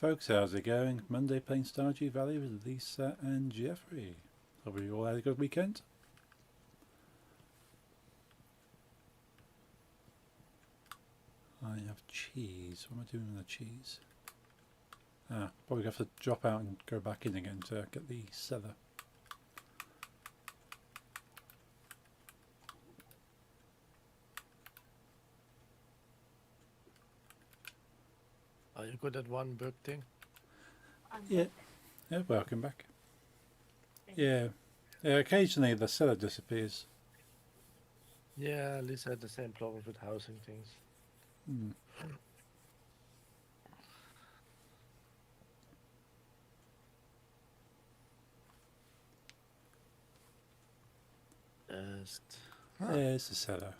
folks, how's it going? Monday playing Stardew Valley with Lisa and Jeffrey. Hope you all had a good weekend. I have cheese. What am I doing with the cheese? Probably have to drop out and go back in again to get the cellar. Are you good at one bug thing? Yeah, welcome back. Yeah, occasionally the cellar disappears. Yeah, Lisa had the same problems with housing things. There's the cellar.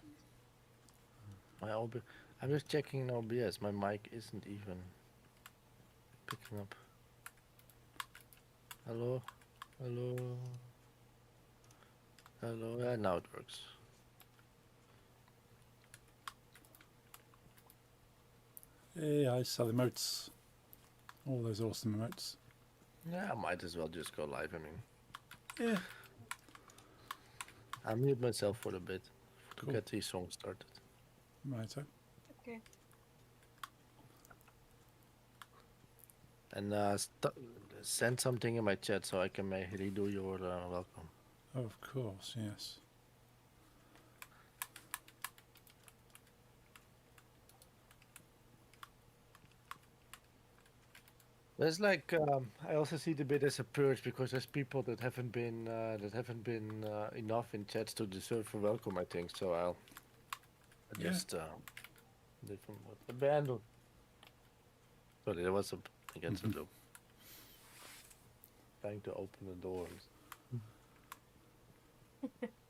I'm just checking in OBS. My mic isn't even picking up. Hello? Hello? Hello? Yeah, now it works. Yeah, I sell emotes. All those awesome emotes. Yeah, I might as well just go live. I mean, Yeah. I'll mute myself for a bit to Cool. get these songs started. Right, so. Okay. And send something in my chat so I can redo your welcome. Oh, of course, yes. There's like I also see the bit as a purge because there's people that haven't been enough in chats to deserve a welcome. I think so. I'll just different abandon. Sorry, there was against the door. Trying to open the doors.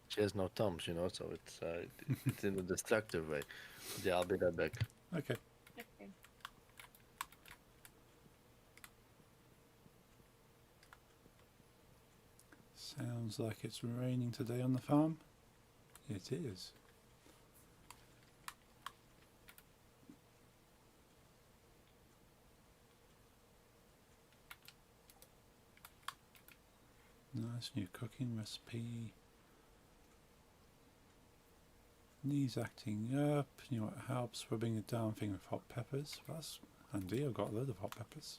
She has no thumbs, you know, so it's in a destructive way. Yeah, I'll be right back. Okay. Okay. Sounds like it's raining today on the farm. It is. Nice new cooking recipe. Knees acting up. You know what helps? Rubbing a down thing with hot peppers. That's handy. I've got a load of hot peppers.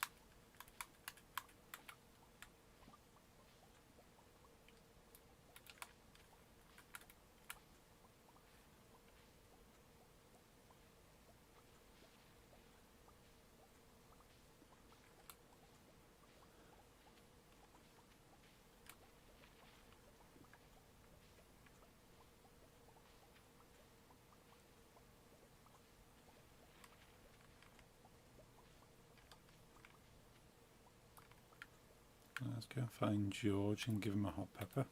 Let's go find George and give him a hot pepper.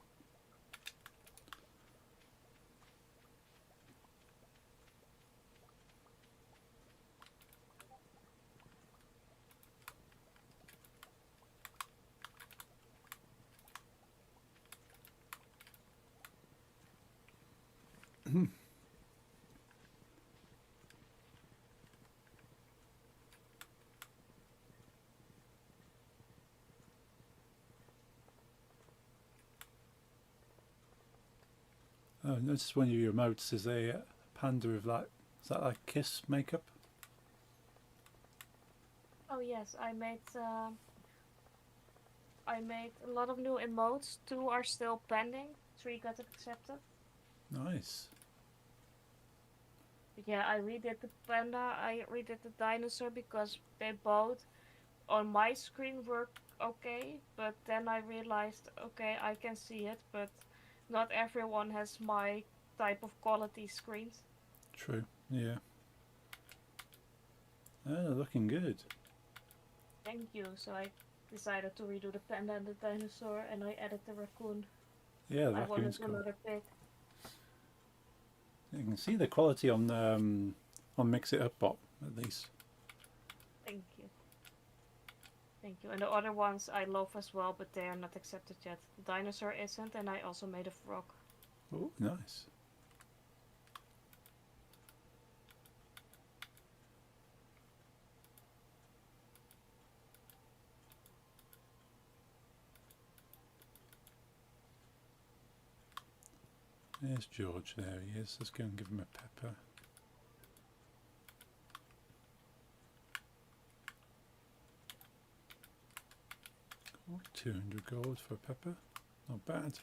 Oh, notice one of your emotes is a panda with like, is that like kiss makeup? Oh yes, I made a lot of new emotes. 2 are still pending. 3 got accepted. Nice. But yeah, I redid the panda. I redid the dinosaur because they both on my screen work okay. But then I realized, okay, I can see it, but not everyone has my type of quality screens. True. Yeah. Oh, looking good. Thank you. So I decided to redo the panda and the dinosaur, and I added the raccoon. Yeah, the I wanted raccoon's cool. another pig. You can see the quality on Mix It Up Bot at least. Thank you. Thank you. And the other ones I love as well, but they are not accepted yet. The dinosaur isn't, and I also made a frog. Oh, nice. There's George. There he is. Let's go and give him a pepper. Oh, 200 gold for a pepper. Not bad.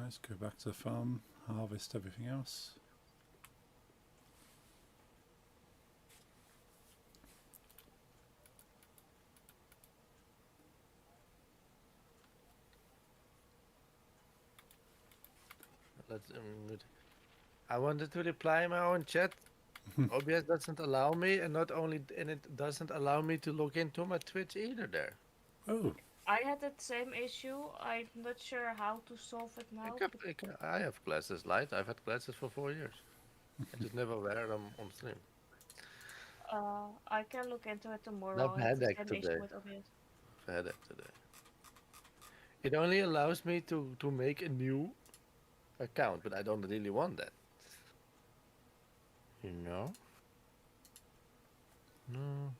Let's go back to the farm, harvest everything else. Let's. I wanted to reply my own chat. OBS doesn't allow me, and not only, and it doesn't allow me to log into my Twitch either. There. Oh, I had that same issue. I'm not sure how to solve it now. I have glasses light. I've had glasses for 4 years. I just never wear them on stream. I can look into it tomorrow. I've I had had the that same today. issue with OBS. I've had that today. It only allows me to make a new account, but I don't really want that. You know? No.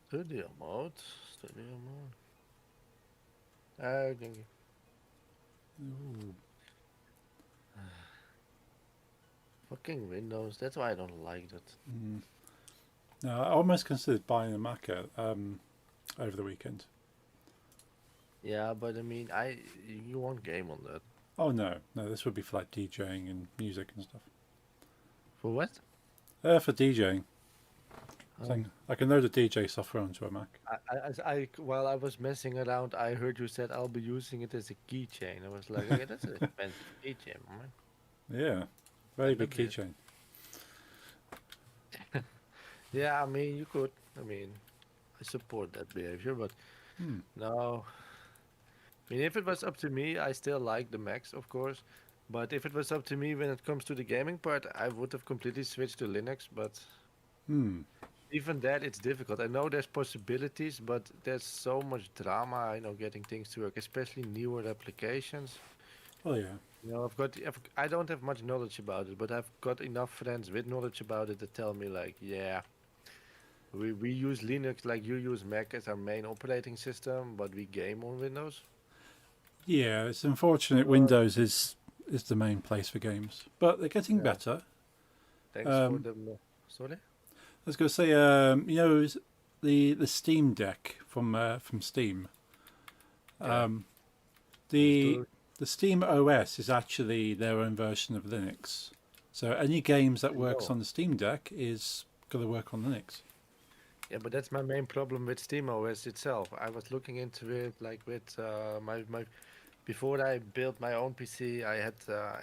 Studio mode. Studio mode. Thank you. ooh. Fucking Windows. That's why I don't like that. No, I almost considered buying a Mac over the weekend. Yeah, but I mean, you won't game on that. Oh no, this would be for like DJing and music and stuff. For what? For DJing. So I can load the DJ software onto a Mac. While I was messing around, I heard you said I'll be using it as a keychain. I was like, okay, that's an expensive keychain, man. Yeah, very big Lovely. keychain. Yeah, I mean, you could. I mean, I support that behavior, but no. I mean, if it was up to me, I still like the Macs, of course. But if it was up to me when it comes to the gaming part, I would have completely switched to Linux. But even that, it's difficult. I know there's possibilities, but there's so much drama, getting things to work, especially newer applications. Oh yeah. I don't have much knowledge about it, but I've got enough friends with knowledge about it that tell me, like, yeah, we use Linux like you use Mac as our main operating system, but we game on Windows. Yeah, it's unfortunate. Windows is the main place for games, but they're getting better. Thanks for the. Sorry? I was going to say, the Steam Deck from Steam. The Steam OS is actually their own version of Linux. So any games that works on the Steam Deck is going to work on Linux. Yeah, but that's my main problem with Steam OS itself. I was looking into it, like with my before I built my own PC, I had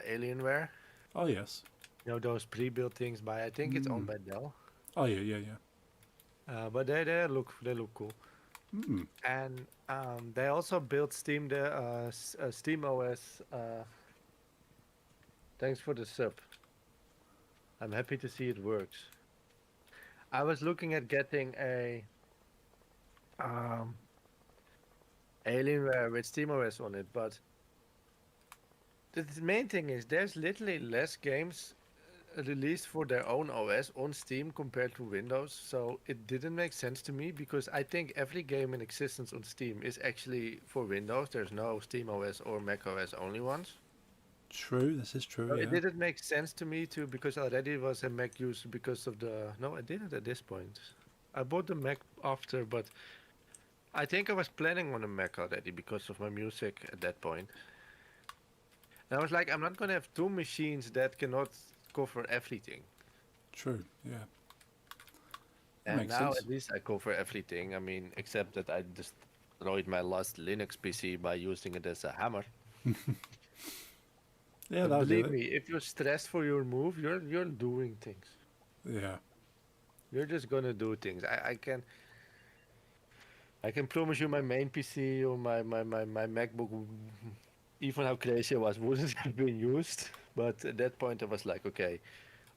Alienware. Oh yes. Those pre-built things by, I think it's owned by Dell. Oh yeah. But they look cool. And they also built Steam OS. Thanks for the sub. I'm happy to see it works. I was looking at getting a Alienware with SteamOS on it, but the main thing is there's literally less games released for their own OS on Steam compared to Windows, so it didn't make sense to me because I think every game in existence on Steam is actually for Windows. There's no SteamOS or macOS only ones. True, this is true. So yeah. It didn't make sense to me because I already was a Mac user because of the. No, I didn't at this point. I bought the Mac after, but I think I was planning on a Mac already because of my music at that point. And I was like, I'm not gonna have two machines that cannot cover everything. True, yeah. And now at least I cover everything. I mean, except that I destroyed my last Linux PC by using it as a hammer. Yeah, believe me, if you're stressed for your move, you're doing things. Yeah. You're just gonna do things. I can promise you my main PC or my MacBook even how crazy I was, wouldn't have been used. But at that point, I was like, okay,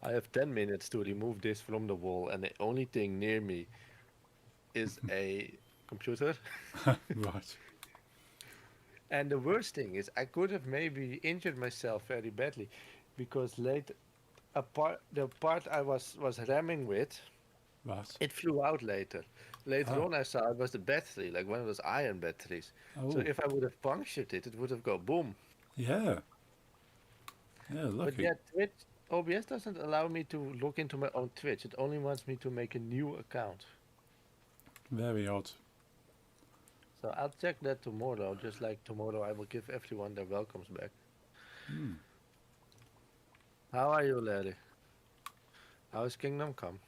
I have 10 minutes to remove this from the wall, and the only thing near me is a computer. Right. And the worst thing is, I could have maybe injured myself very badly, because the part I was ramming with, Right. it flew out later. Later Oh. on, I saw it was the battery, like one of those iron batteries. So Oh. if I would have punctured it, it would have go boom. Yeah. Yeah. But Lucky. yeah, Twitch OBS doesn't allow me to look into my own Twitch. It only wants me to make a new account. Very odd. So I'll check that tomorrow. Just like tomorrow, I will give everyone their welcomes back. Hmm. How are you, Larry? How is Kingdom Come?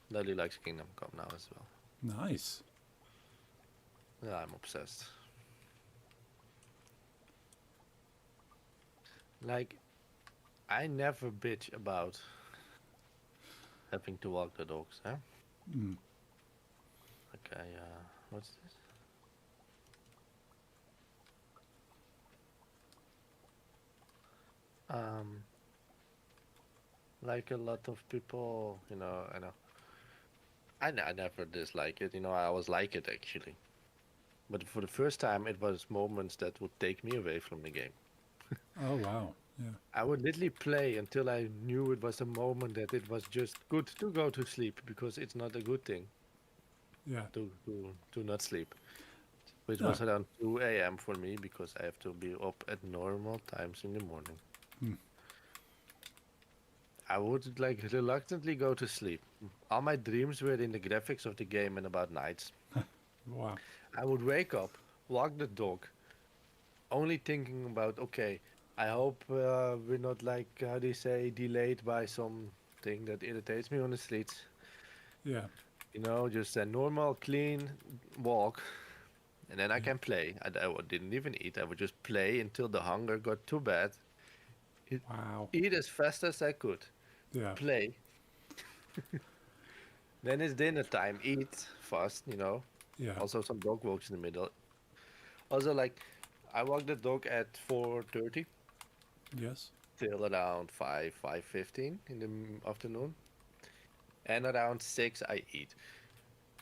Larry likes Kingdom Come now as well. Nice. Yeah, I'm obsessed. Like, I never bitch about having to walk the dogs, huh? Hmm. Okay, what's this? Um, like a lot of people, I know. I never dislike it, I always like it actually. But for the first time, it was moments that would take me away from the game. Oh wow. Yeah. I would literally play until I knew it was a moment that it was just good to go to sleep because it's not a good thing Yeah. to not sleep. Which No. was around 2 a.m. for me because I have to be up at normal times in the morning. Hmm. I would like reluctantly go to sleep. All my dreams were in the graphics of the game and about nights. Wow. I would wake up, walk the dog, only thinking about, okay, I hope we're not like, how they say, delayed by something that irritates me on the streets. Yeah. Just a normal, clean walk, and then I Yeah. can play. I didn't even eat. I would just play until the hunger got too bad. Eat, Wow. eat as fast as I could. Yeah. Play. Then it's dinner time. Eat fast. Yeah. Also some dog walks in the middle. Also, like, I walk the dog at 4:30 Yes. till around 5:15 in the afternoon, and around 6 I eat.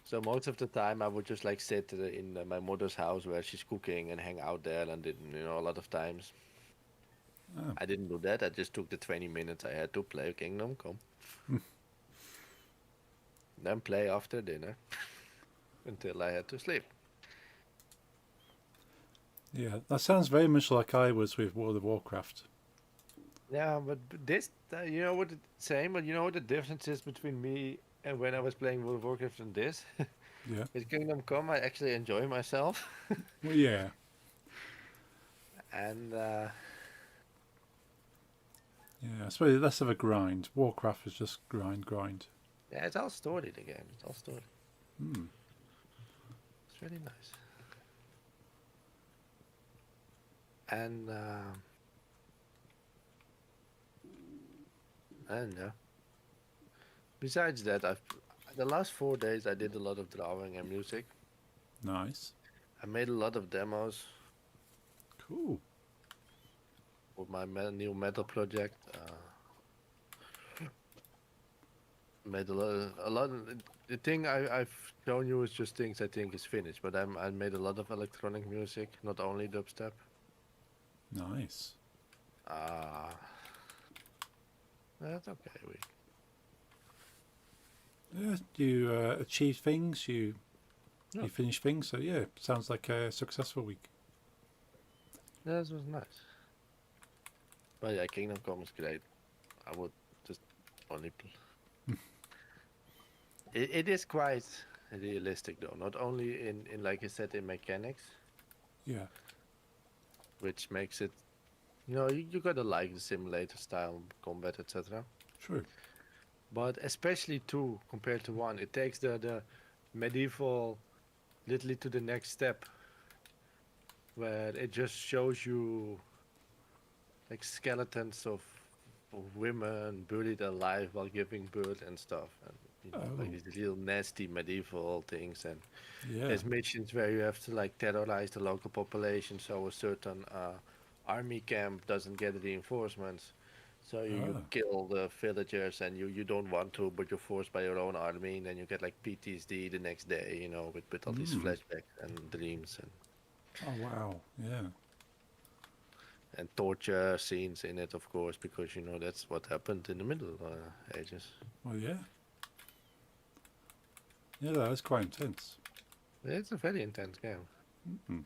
So most of the time I would just like sit in my mother's house where she's cooking and hang out there, and didn't, a lot of times Oh. I didn't do that. I just took the 20 minutes I had to play Kingdom Come, then play after dinner until I had to sleep. Yeah. That sounds very much like I was with World of Warcraft. Yeah, but this, you know what the same, but you know what the difference is between me and when I was playing World of Warcraft and this? Yeah. With Kingdom Come, I actually enjoy myself, Well, yeah. and Yeah. I suppose less of a grind. Warcraft was just grind, grind. yeah, it's all story. The game, it's all story. Hmm. It's really nice. And and besides that, the last 4 days I did a lot of drawing and music. Nice. I made a lot of demos Cool. for my new metal project. Made a lot. The thing I've shown you is just things I think is finished, but I made a lot of electronic music, not only dubstep. Nice. Uh, that's okay. Yeah. You achieved things. You Yeah, finished things. So yeah, sounds like a successful week. that was nice. But yeah, Kingdom Come is great. I would just only. It is quite realistic though, not only in like I said in mechanics, Yeah. which makes it, you gotta like the simulator style combat, etc. True. But especially two compared to one, it takes the medieval literally to the next step, where it just shows you like skeletons of women buried alive while giving birth and stuff, and like Oh. these real nasty medieval things. And Yeah. there's missions where you have to like terrorize the local population so a certain army camp doesn't get reinforcements. So you Ah. kill the villagers and you don't want to, but you're forced by your own army, and then you get like PTSD the next day, with all these Mm. flashbacks and dreams Oh wow. Yeah. and torture scenes in it, of course, because that's what happened in the Middle Ages. Well, yeah. Yeah, that is quite intense. It's a very intense game, Mm.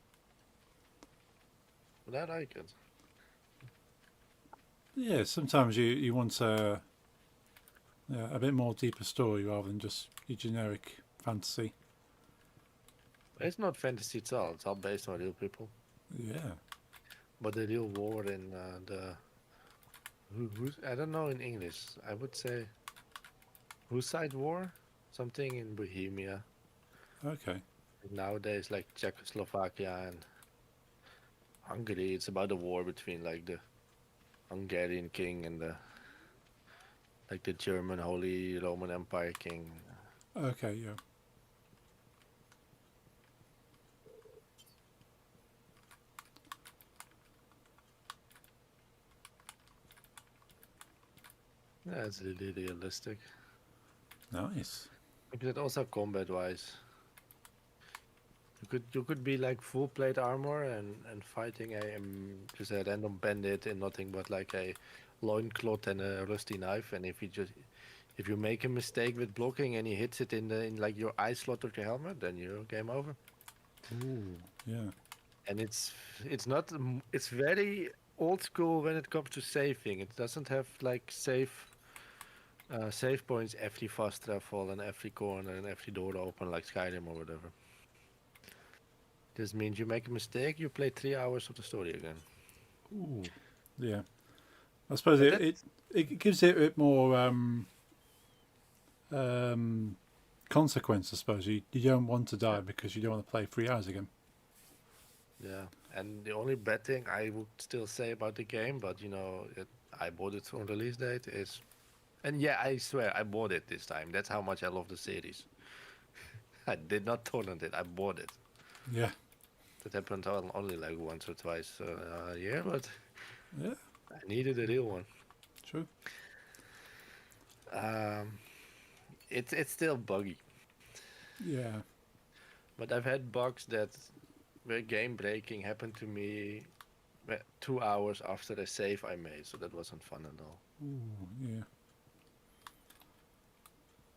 but I like it. Yeah. Sometimes you want a bit more deeper story rather than just your generic fantasy. It's not fantasy at all. It's all based on real people. Yeah. But the real war in who's I don't know in English. I would say Hussite War, something in Bohemia. Okay. Nowadays, like Czechoslovakia and Hungary, it's about a war between like the Hungarian king and the German Holy Roman Empire king. Okay. Yeah. Yeah, it's really realistic. Nice. But also combat-wise, you could be like full plate armor and fighting just a random bandit in nothing but like a loincloth and a rusty knife, and if you make a mistake with blocking and he hits it in like your eye slot of your helmet, then you're game over. Ooh. Yeah. And it's not it's very old school when it comes to saving. It doesn't have like save points every fast travel and every corner and every door open like Skyrim or whatever. This means you make a mistake, you play 3 hours of the story again. Ooh. Yeah. I suppose But it gives it a bit more consequence. I suppose you don't want to die because you don't want to play 3 hours again. yeah, and the only bad thing I would still say about the game, but I bought it on release date is, and yeah, I swear I bought it this time. That's how much I love the series. I did not torrent it. I bought it. Yeah. That happened only like once or twice a year, but Yeah. I needed a real one. True. Um, it's still buggy, Yeah. but I've had bugs that were game breaking happen to me 2 hours after a save I made, so that wasn't fun at all. Ooh. Yeah.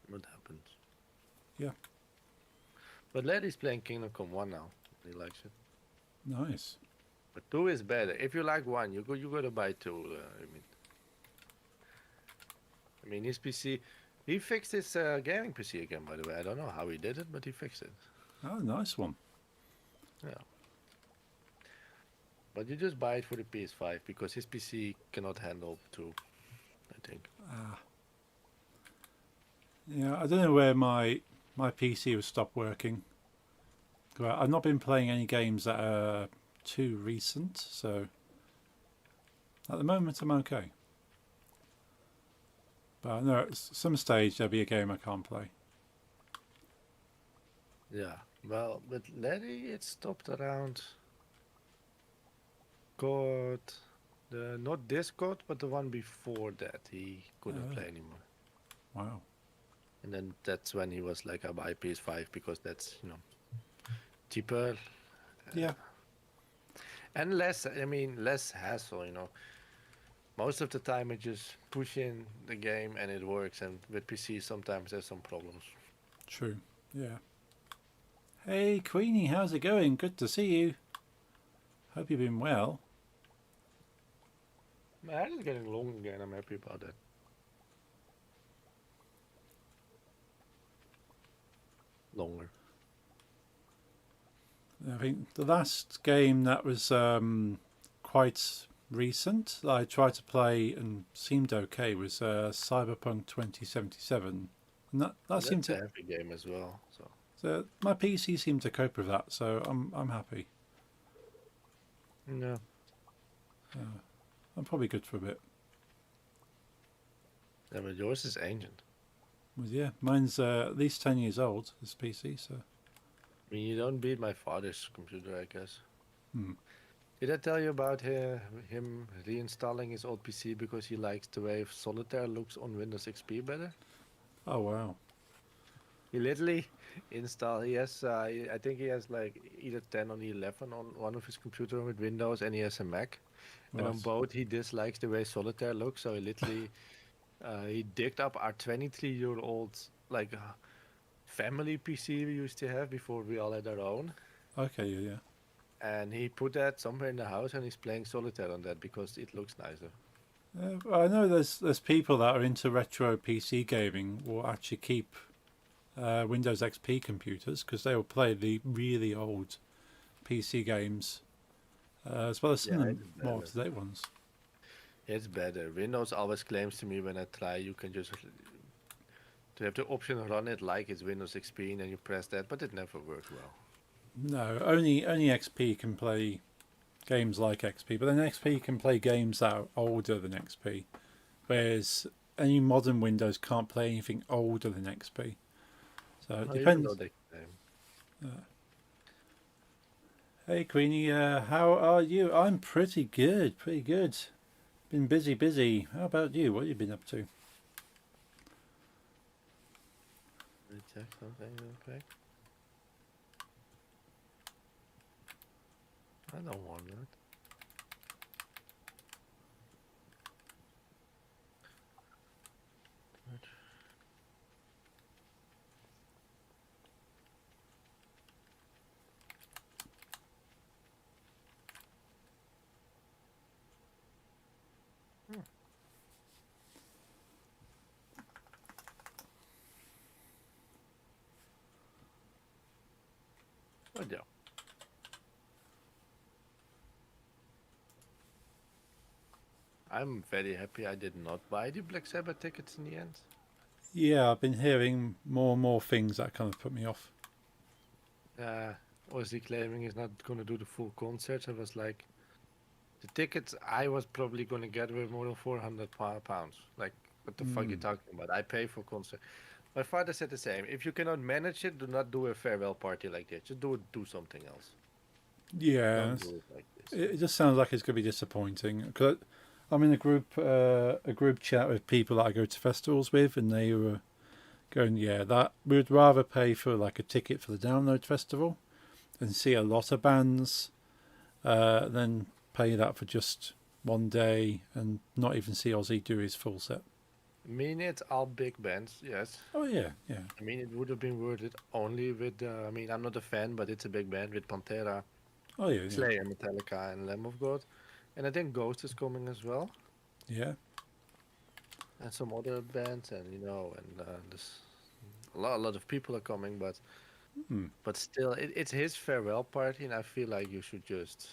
What happened? Yeah. But Larry's playing Kingdom Come 1 now. He likes it. Nice. But 2 is better. If you like 1, you gotta buy 2. I mean his PC. He fixed his gaming PC again, by the way. I don't know how he did it, but he fixed it. Oh, nice one. Yeah. But you just buy it for the PS5 because his PC cannot handle 2, I think. Ah. Yeah. I don't know where my PC will stop working. Well, I've not been playing any games that are too recent, so at the moment I'm okay. But I know at some stage there'll be a game I can't play. Yeah. Well, with Larry, it stopped around God, not this God, but the one before that. He couldn't Oh. play anymore. Wow. And then that's when he was like, I buy PS5 because that's, cheaper Yeah. and less hassle. Most of the time I just push in the game and it works, and with PC sometimes there's some problems. True. Yeah. Hey, Queenie, how's it going? Good to see you. Hope you've been well. My hair is getting long again. I'm happy about that. Longer. I think the last game that was quite recent that I tried to play and seemed okay was Cyberpunk 2077. And that seemed That's a to heavy game as well. so my PC seemed to cope with that, so I'm happy. No. I'm probably good for a bit. Yeah, but yours is ancient. Well, yeah, mine's at least 10 years old, this PC, so I mean, you don't beat my father's computer, I guess. hmm. Did I tell you about him reinstalling his old PC because he likes the way Solitaire looks on Windows XP better? Oh wow. He literally installed. He has. I think he has like either 10 or 11 on one of his computer with Windows, and he has a Mac. And on Right. both, he dislikes the way Solitaire looks. So he literally he digged up our 23-year-old like family PC we used to have before we all had our own, Okay. Yeah. Yeah. and he put that somewhere in the house, and he's playing Solitaire on that because it looks nicer. Well, I know there's people that are into retro PC gaming will actually keep Windows XP computers because they will play the really old PC games as well as some of Yeah, the it's more up better. to date ones. It's better. Windows always claims to me when I try, you can just to have the option run it like it's Windows XP, and then you press that, but it never works well. No, only XP can play games like XP, but then XP can play games that are older than XP, whereas any modern Windows can't play anything older than XP. So it Even though depends. they claim. Hey Queenie, how are you? I'm pretty good, pretty good. Been busy, busy. How about you? What have you been up to? Let me check something real quick. I don't want that. Hmm. Oh, yeah. I'm very happy I did not buy the Black Sabbath tickets in the end. Yeah, I've been hearing more and more things that kind of put me off. Ozzy claiming he's not gonna do the full concert. I was like, the tickets I was probably gonna get were more than 400 pounds. Like, what the fuck you Mm. talking about? I pay for concert. My father said the same. If you cannot manage it, do not do a farewell party like this. Just do something else. Yeah, Don't do it like this. it just sounds like it's going to be disappointing. Because I'm in a group chat with people that I go to festivals with, and they were going, "Yeah, that we'd rather pay for like a ticket for the Download Festival and see a lot of bands, than pay that for just one day and not even see Ozzy do his full set." I mean, it's all big bands, yes. Oh yeah, yeah. I mean, it would have been worth it only with. I mean, I'm not a fan, but it's a big band with Pantera, Oh yeah, yeah, Slayer, Metallica, and Lamb of God, and I think Ghost is coming as well, yeah. and some other bands, and there's a lot of people are coming, Hmm. but still, it's his farewell party, and I feel like you should just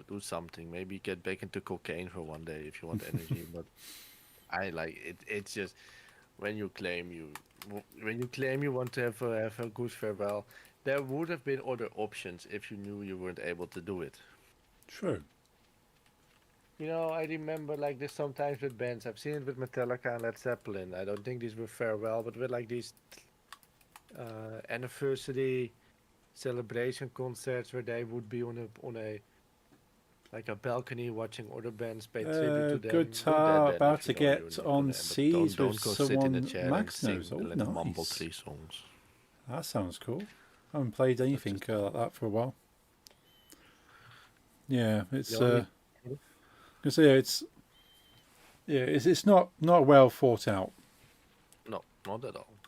do something. Maybe get back into cocaine for one day if you want energy. But I like it. It's just when you claim when you claim you want to have a good farewell, there would have been other options if you knew you weren't able to do it. True. I remember like this sometimes with bands. I've seen it with Metallica and Led Zeppelin. I don't think these were farewell, but with like these anniversary celebration concerts where they would be on a like a balcony watching other bands pay tribute to them. Do that Guitar then about if you to know you're get not on gonna. But don't seas with don't go sit in a someone chair and Max knows. sing Oh, and mumble nice. 3 songs. That sounds cool. I haven't played That's anything just like that for a while. Yeah, the it's only. because it's not well thought out. No, not at all.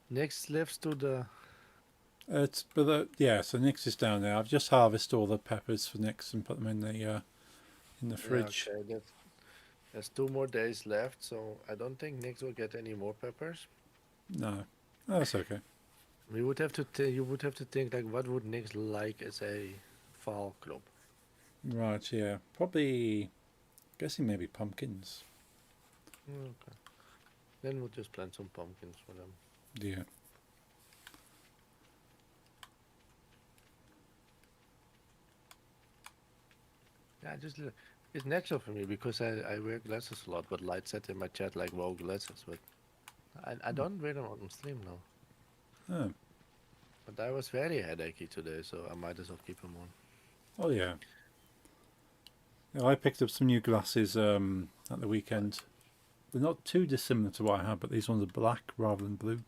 Next lifts to the. It's but yeah. So Nick's is down there. I've just harvested all the peppers for Nick's and put them in the Yeah, fridge. okay. There's 2 more days left, so I don't think Nix will get any more peppers. No, that's okay. We would have to. You would have to think like, what would Nix like as a fall crop? Right, yeah. Probably guessing maybe pumpkins. Okay. Then we'll just plant some pumpkins for them. Yeah. Yeah, it's natural for me because I wear glasses a lot. But Light said in my chat like, "Wow, glasses," but I don't wear them on stream now. Oh. But I was very headachy today, so I might as well keep him on. Oh yeah. Yeah, I picked up some new glasses at the weekend. They're not too dissimilar to what I had, but these ones are black rather than blue.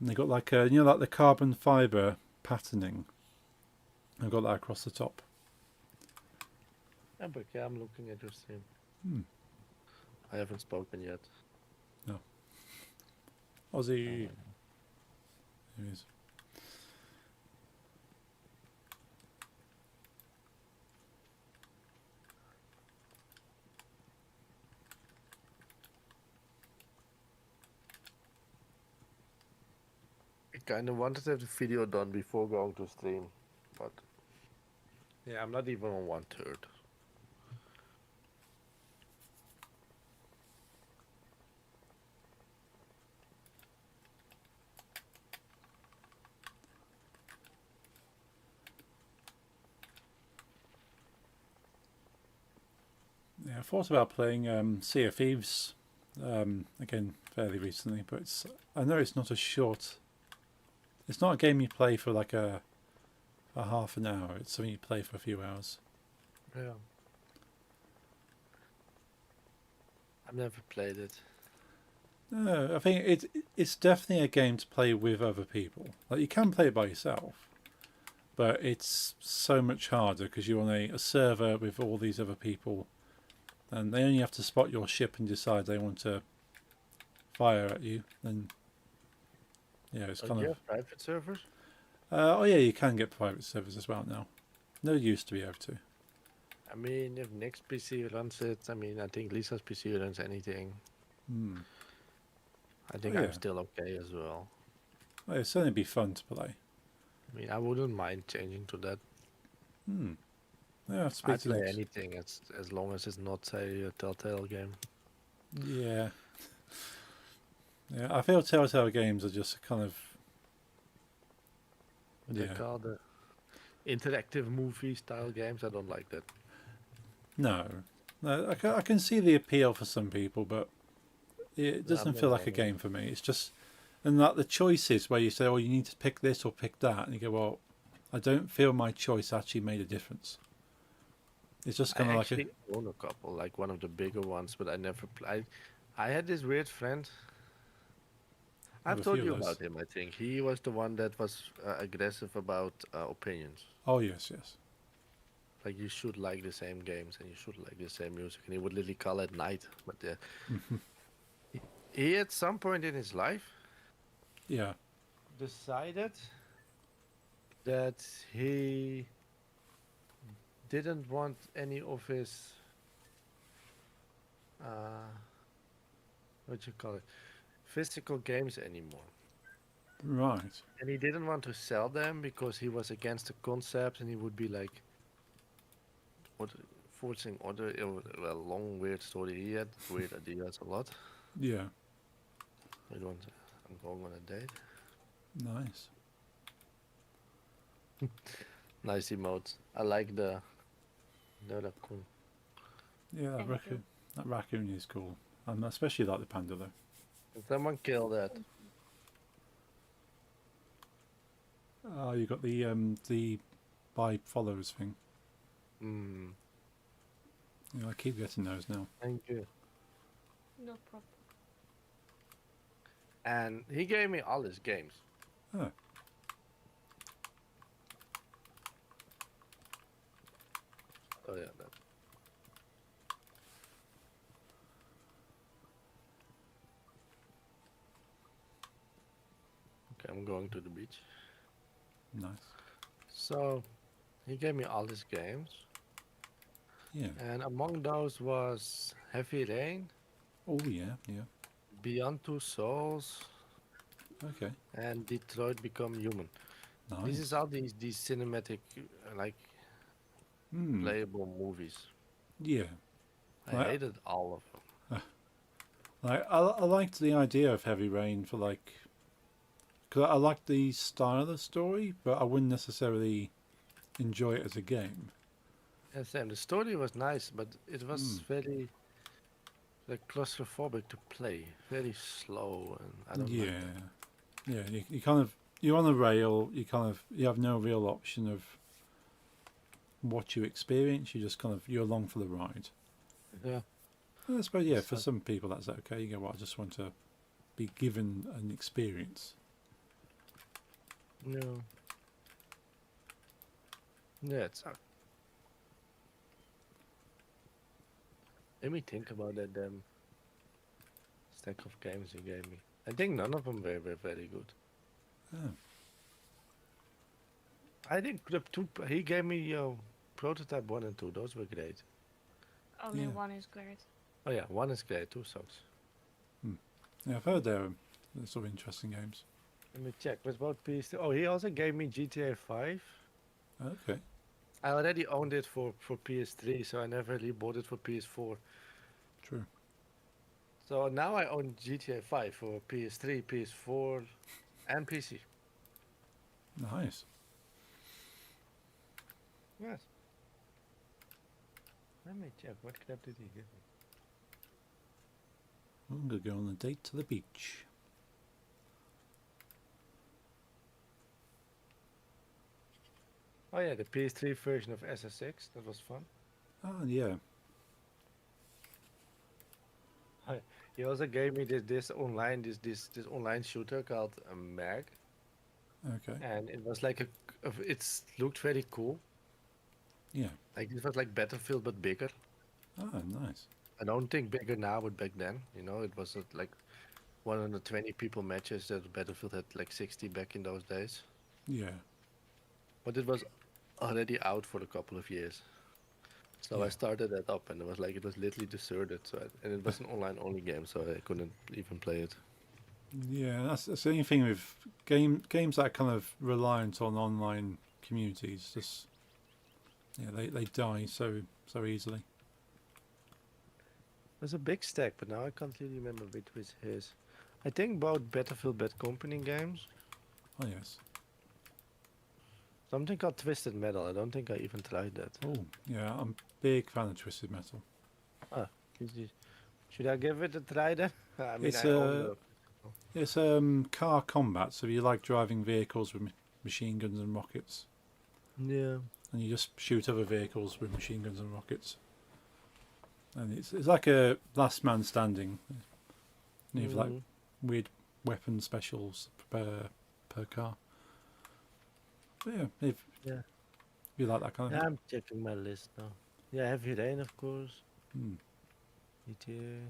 And they got like like the carbon fibre patterning. I've got that across the top. Yeah, but yeah, I'm looking at your stream. Hmm. I haven't spoken yet. No. Aussie. Uh, Here he is. I kind of wanted to have the video done before going to stream, but yeah, I'm not even on 1/3. Yeah, I thought about playing Sea of Thieves again fairly recently, but I know it's not a short. It's not a game you play for like a half an hour. It's something you play for a few hours. Yeah. I've never played it. No, I think it's definitely a game to play with other people. Like you can play it by yourself, but it's so much harder because you're on a server with all these other people, and they only have to spot your ship and decide they want to fire at you. Then yeah, it's Oh, kind you of. have private servers? Oh yeah, you can get private servers as well now. No, used to be able to. I mean, if Nick's PC runs it, I mean, I think Lisa's PC runs anything. Hmm. I think Oh, I'm yeah. still okay as well. Well, it'd certainly be fun to play. I mean, I wouldn't mind changing to that. Hmm. Yeah, I speak to play Nick. anything as long as it's not a Telltale game. Yeah. Yeah, I feel Telltale games are just kind of. What Yeah. they call the interactive movie style games. I don't like that. No. No, I can see the appeal for some people, but it I'm doesn't not feel like one a of them. game for me. It's just. And like the choices where you say, oh, you need to pick this or pick that, and you go, well, I don't feel my choice actually made a difference. It's just I kind of like a. actually own a couple, like one of the bigger ones, but I never played. I had this weird friend. I have I've a few told of you those. about him, I think. He was the one that was aggressive about opinions. Oh, yes, yes. Like, you should like the same games and you should like the same music. And he would literally call it night. But he, at some point in his life, Yeah. decided that he didn't want any of his, what you call it, physical games anymore. Right. And he didn't want to sell them because he was against the concept, and he would be like, what, forcing order. It was a long, weird story. He had weird ideas a lot. Yeah. I don't. I'm going on a date. Nice. Nice emotes. I like the raccoon. Yeah, Thank you. That raccoon is cool. Especially like the panda though. Can someone kill that? Oh, you got the buy follows thing. Hmm. Yeah, I keep getting those now. Thank you. No problem. And he gave me all his games. Oh, Oh yeah, that. Okay, I'm going to the beach. nice. So he gave me all his games, Yeah. and among those was Heavy Rain, Oh yeah, yeah. Beyond Two Souls, Okay. and Detroit Become Human. This is Nice. all these cinematic, like Hmm. playable movies. Yeah. I Like, hated all of them. I liked the idea of Heavy Rain for like, cause I liked the style of the story, but I wouldn't necessarily enjoy it as a game. Yeah, same. The story was nice, but it Hmm. was very like claustrophobic to play. Very slow, and I don't like Yeah. that. Yeah, you kind of you're on a rail. You have no real option of what you experience. You just kind of you're along for the ride. Yeah. And I suppose yeah, for So, some people that's okay. You go, well, I just want to be given an experience. yeah. Yeah, it's. Let me think about that stack of games you gave me. I think none of them were very good. Oh, I think the two he gave me prototype 1 and 2. Those were great. Only yeah, one is great. Oh yeah, one is great. Two sucks. yeah. I've heard they're sort of interesting games. Let me check. What about PS2? Oh, he also gave me GTA 5. Okay. I already owned it for PS3, so I never really bought it for PS4. True. So now I own GTA 5 for PS3, PS4, and PC. Nice. Yes. Let me check. What crap did he give me? I'm gonna go on a date to the beach. Oh yeah, the PS3 version of SSX. That was fun. Oh yeah. He also gave me this online this online shooter called Mag, Okay. and it was like it's looked very cool. Yeah. Like it was like Battlefield but bigger. Oh, nice. I don't think bigger now, but back then, it was like 120 people matches. That Battlefield had like 60 back in those days. Yeah. But it was already out for a couple of years. So I Yeah. started that up, and it was literally deserted. And it was an online only game, so I couldn't even play it. Yeah, that's the only thing with games that are kind of reliant on online communities. Just yeah, they die so easily. It was a big stack, but now I can't really remember which was his. I think both Battlefield Bad Company games. Oh yes. Something called Twisted Metal. I don't think I even tried that. Oh yeah, I'm a big fan of Twisted Metal. Ah, should I give it a try then? I mean, It's I own a it's car combat. So you like driving vehicles with machine guns and rockets, Yeah. and you just shoot other vehicles with machine guns and rockets. And it's like a last man standing. You have like weird weapon specials per car. But yeah, if Yeah. you like that kind of Yeah, thing. I'm checking my list now. Yeah, Heavy Rain, of course. Hmm. GTA.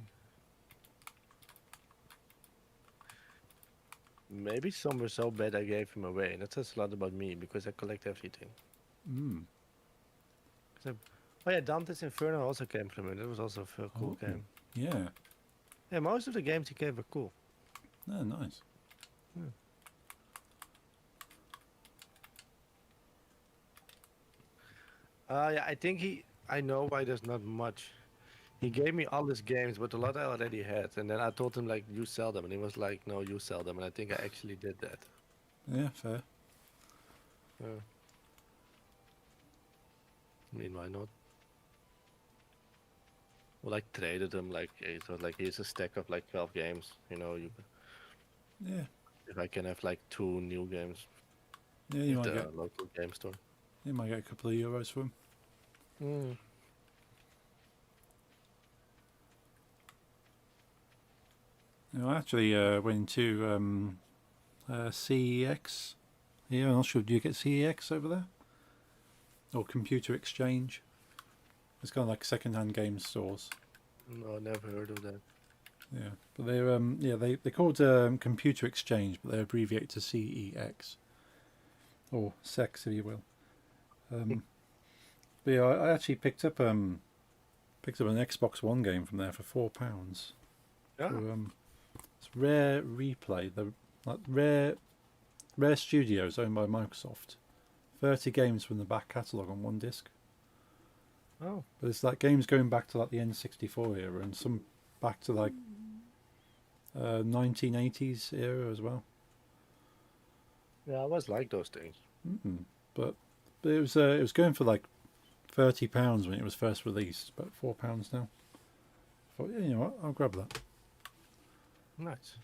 Maybe some were so bad I gave him away. And that says a lot about me because I collect everything. Mm. Oh yeah, Dante's Inferno also came from him. That was also a cool Oh, game. yeah. Yeah, most of the games he gave were cool. Oh, nice. Yeah, I know why there's not much. He gave me all his games, but a lot I already had. And then I told him, like, you sell them. And he was like, no, you sell them. And I think I actually did that. Yeah, fair. I mean, why not? Well, like, traded them. Like, it was like, here's a stack of, like, 12 games. Yeah. If I can have, like, 2 new games Yeah, you at might the get local game store. a couple of euros for them. Mm. You know, I actually went to CEX. Yeah, I'm not sure. Do you get CEX over there? Or Computer Exchange? It's kind of like second-hand game stores. No, never heard of that. Yeah, but they're they're called Computer Exchange, but they abbreviate to CEX or SEX, if you will. But yeah, I actually picked up an Xbox One game from there for £4. Yeah. It's Rare Replay, the like Rare Studios owned by Microsoft. 30 games from the back catalogue on one disc. Oh. But it's like games going back to like the N64 era and some back to like 1980s era as well. Yeah, I always like those things. But it was going for like £30 when it was first released, but £4 now. I thought, yeah, you know what, I'll grab that. Nice.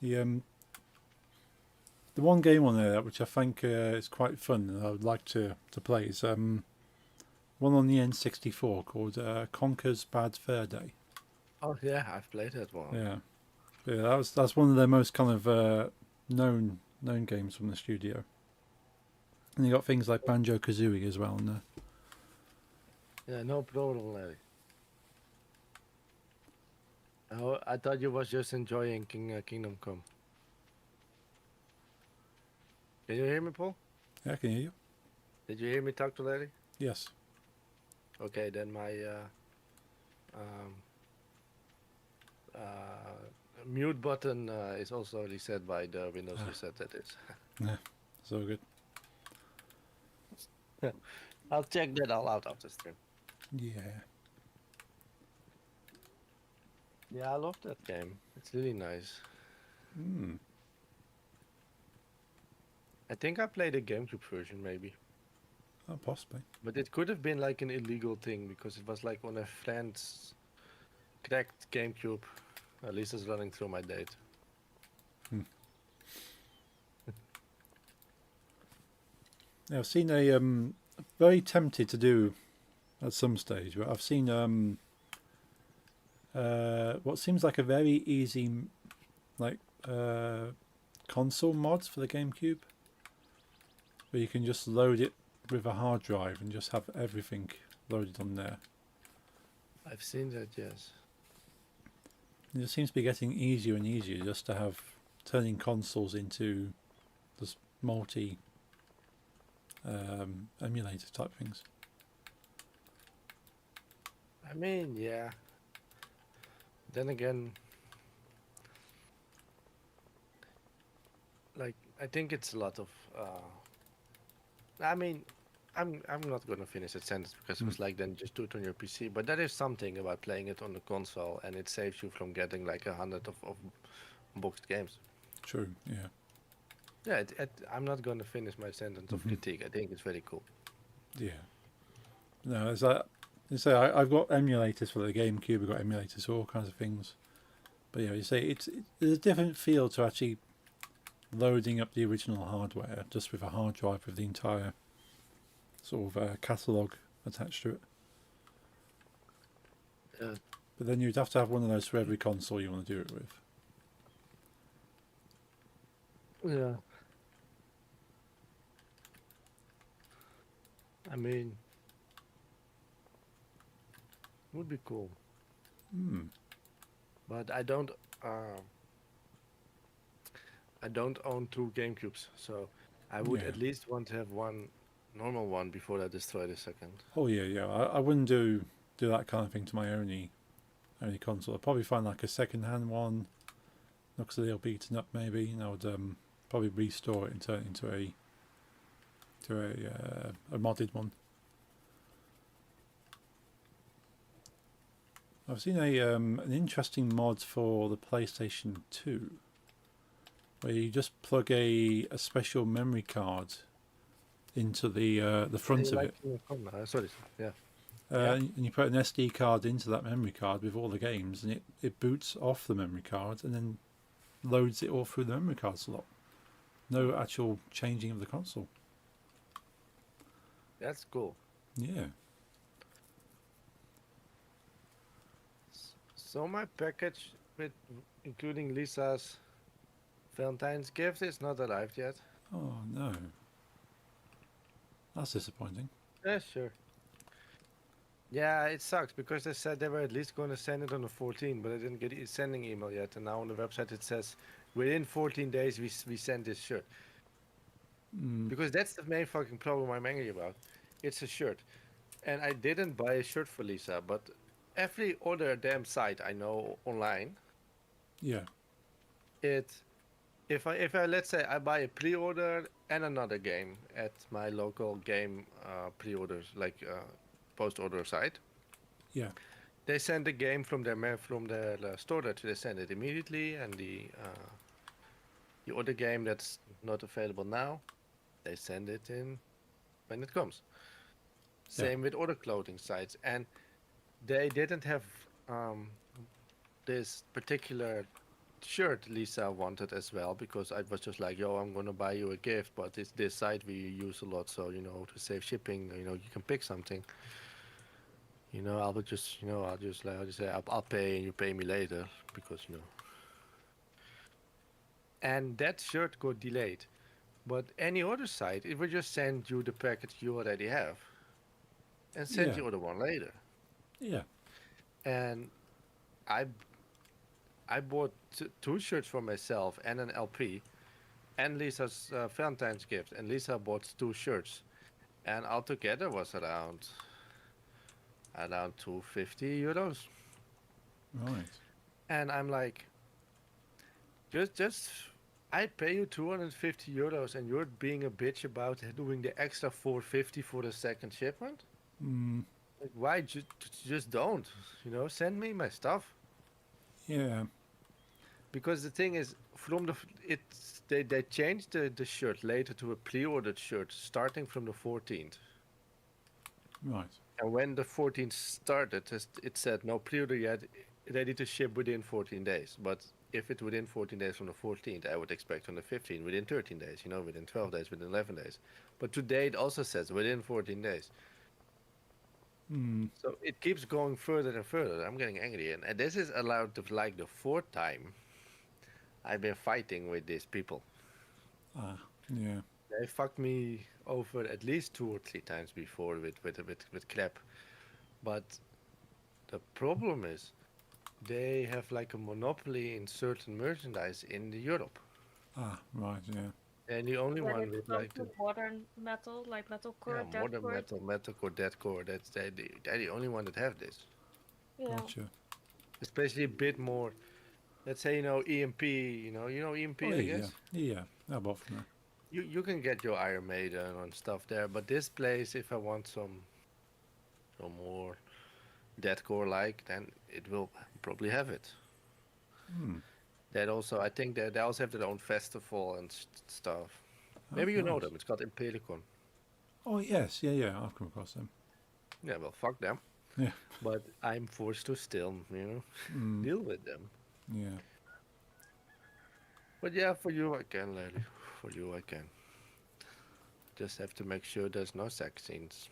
The the one game on there which I think is quite fun and I would like to play is one on the N64 called Conker's Bad Fur Day. Oh yeah, I've played that one. Yeah, yeah, that's one of their most kind of known games from the studio. And you got things like Banjo Kazooie as well in there. Yeah, no problem, Larry. Oh, I thought you was just enjoying Kingdom Come. Can you hear me, Paul? Yeah, can you hear you? Did you hear me talk to Larry? Yes. Okay, then my um, mute button is also reset by the Windows reset. That is. Yeah, so good. I'll check that all out after stream. Yeah. Yeah, I love that game. It's really nice. Mm. I think I played the GameCube version maybe, Oh, possibly. but it could have been like an illegal thing because it was like on a friend's cracked GameCube. At least it's running through my date. Yeah, I've seen a very tempted to do at some stage, but I've seen what seems like a very easy like console mods for the GameCube, where you can just load it with a hard drive and just have everything loaded on there. I've seen that, yes. It just seems to be getting easier and easier just to have turning consoles into this multi emulator type things. I mean, yeah. Then again, like I think it's a lot of. I mean, I'm not gonna finish that sentence because it was like then just do it on your PC. But there is something about playing it on the console, and it saves you from getting like 100 of boxed games. True, yeah. Yeah, I'm not gonna finish my sentence of critique. I think it's very cool. Yeah. No, it's like I've got emulators for the GameCube. I've got emulators for all kinds of things. But yeah, you say there's a different feel to actually loading up the original hardware just with a hard drive with the entire sort of catalogue attached to it. Yeah. But then you'd have to have one of those for every console you want to do it with. Yeah. I mean, would be cool. But I don't own two GameCubes, so I would Yeah. at least want to have one normal one before I destroy the second. Oh yeah, yeah. I wouldn't do that kind of thing to my only console. I'd probably find like a second hand one, looks a little beaten up maybe, and I would probably restore it and turn it into a modded one. I've seen an interesting mod for the PlayStation 2 where you just plug a special memory card into the front of it. Sorry, yeah. And you put an SD card into that memory card with all the games, and it boots off the memory card and then loads it all through the memory card slot. No actual changing of the console. That's cool. Yeah. So my package with including Lisa's Valentine's gift is not arrived yet. Oh no. That's disappointing. Yeah, sure. Yeah, it sucks because they said they were at least going to send it on the 14th, but I didn't get a sending email yet. And now on the website it says within 14 days we send this shirt. Because that's the main fucking problem I'm angry about. It's a shirt, and I didn't buy a shirt for Lisa, but every other damn site I know online, Yeah. if I let's say I buy a pre-order and another game at my local game pre-orders like post-order site, Yeah. they send the game from their store that they send it immediately, and the other game that's not available now, they send it in when it comes. Same with other clothing sites, and they didn't have this particular shirt Lisa wanted as well because I was just like, yo, I'm gonna buy you a gift, but it's this site we use a lot, so to save shipping, you can pick something. I'll just say I'll pay and you pay me later because. And that shirt got delayed. But any other site, it will just send you the package you already have and send Yeah. you other one later. Yeah. And I I bought two shirts for myself and an LP and Lisa's Valentine's gift. And Lisa bought two shirts, and altogether was around 250 euros. Right. And I'm like, just I pay you 250 euros, and you're being a bitch about doing the extra 450 for the second shipment. Mm, Like, why just don't? Send me my stuff. yeah. Because the thing is, they changed the shirt later to a pre-ordered shirt starting from the 14th. Right. And when the 14th started, it said no pre-order yet, ready to ship within 14 days. But if it's within 14 days from the 14th, I would expect on the 15th within 13 days. Within 12 days, within 11 days. But today it also says within 14 days. Mm, So it keeps going further and further. I'm getting angry, and this is allowed to like the fourth time I've been fighting with these people. yeah. They fucked me over at least 2 or 3 times before with crap. But the problem is they have like a monopoly in certain merchandise in Europe. Right. Yeah. And the only When one it with comes like to the modern metal, like yeah metalcore, modern deathcore. metal, metalcore, deathcore. They're the only one that have this. Yeah. Gotcha. Especially a bit more. Let's say EMP. You know Oh EMP, I yeah. guess. Yeah. How about from there? You can get your Iron Maiden and stuff there, but this place, if I want some more deathcore like, then it will probably have it. Hmm. That also, I think that they also have their own festival and stuff. Oh Maybe you know right. them. It's called Impericon. Oh yes. Yeah. Yeah. I've come across them. Yeah, well, fuck them. Yeah. But I'm forced to still, Mm, deal with them. yeah. But yeah, for you I can, Larry. For you I can. Just have to make sure there's no sex scenes.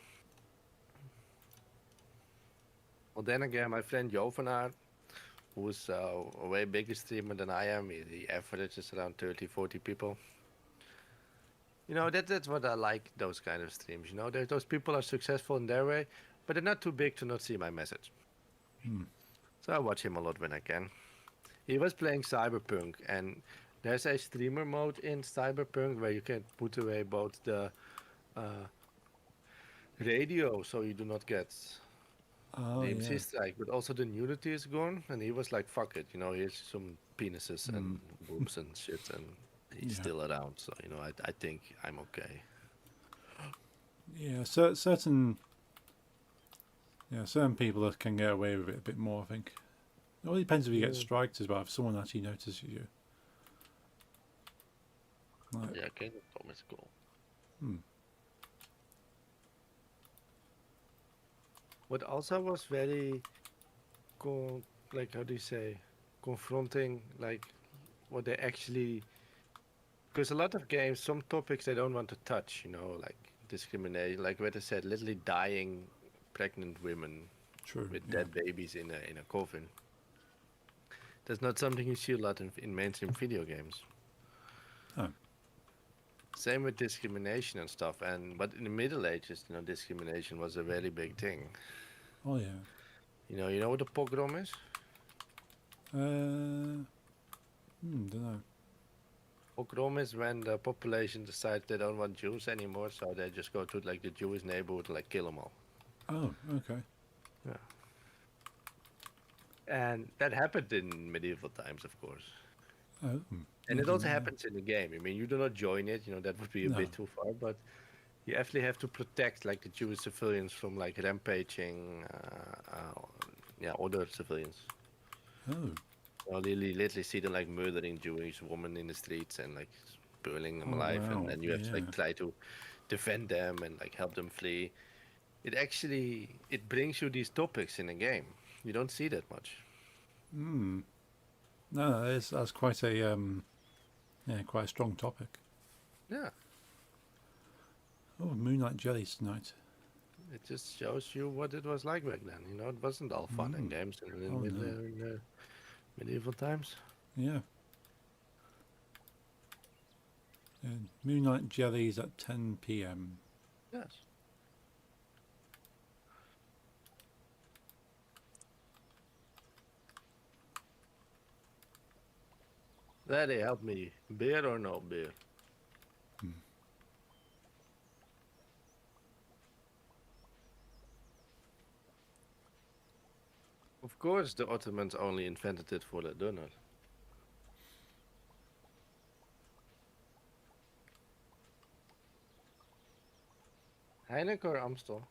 Well, then again, my friend Jovenaar, who's a way bigger streamer than I am, he averages around 30, 40 people. That's what I like, those kind of streams. Those people are successful in their way, but they're not too big to not see my message. Hmm. So I watch him a lot when I can. He was playing Cyberpunk, and there's a streamer mode in Cyberpunk where you can put away both the uh, radio, so you do not get Oh the yeah. MC strike, but also the nudity is gone. And he was like, "Fuck it, here's some penises Hmm. and boobs and shit," and he's Yeah. still around. So I think I'm okay. Yeah. Certain. Yeah. Certain people that can get away with it a bit more. I think. It all depends if you get Yeah, striked as well. If someone actually notices you. Like. yeah, Kingdom Come is cool. Hmm. What also was very, like how do you say, confronting, like what they actually, because a lot of games, some topics they don't want to touch, like discrimination, like what I said, literally dying pregnant women True. with Yeah. dead babies in a coffin. That's not something you see a lot in mainstream video games. Oh. Same with discrimination and stuff. But in the Middle Ages, discrimination was a very big thing. Oh yeah. You know what a pogrom is? Don't know. Pogrom is when the population decides they don't want Jews anymore, so they just go to like the Jewish neighborhood, like kill them all. Oh. Okay. Yeah. And that happened in medieval times, of course. Oh. And I it also didn't know. happens in the game. I mean, you do not join it, that would be a No. bit too far, but you actually have to protect like the Jewish civilians from like rampaging, other civilians. Oh. Literally see them like murdering Jewish women in the streets and like burning them Oh alive, and wow. then you have to like Yeah. try to defend them and like help them flee. It brings you these topics in a game. You don't see that much. Hmm. No, that's quite a quite a strong topic. Yeah, Oh, moonlight jellies tonight. it just shows you what it was like back then. You know, it wasn't all fun and Mm. games Oh no. in medieval times. Yeah. Moonlight jellies at 10 p.m. Yes. Daddy, help me. Beer or no beer? Hmm. Of course, the Ottomans only invented it for the donut. Heineken or Amstel?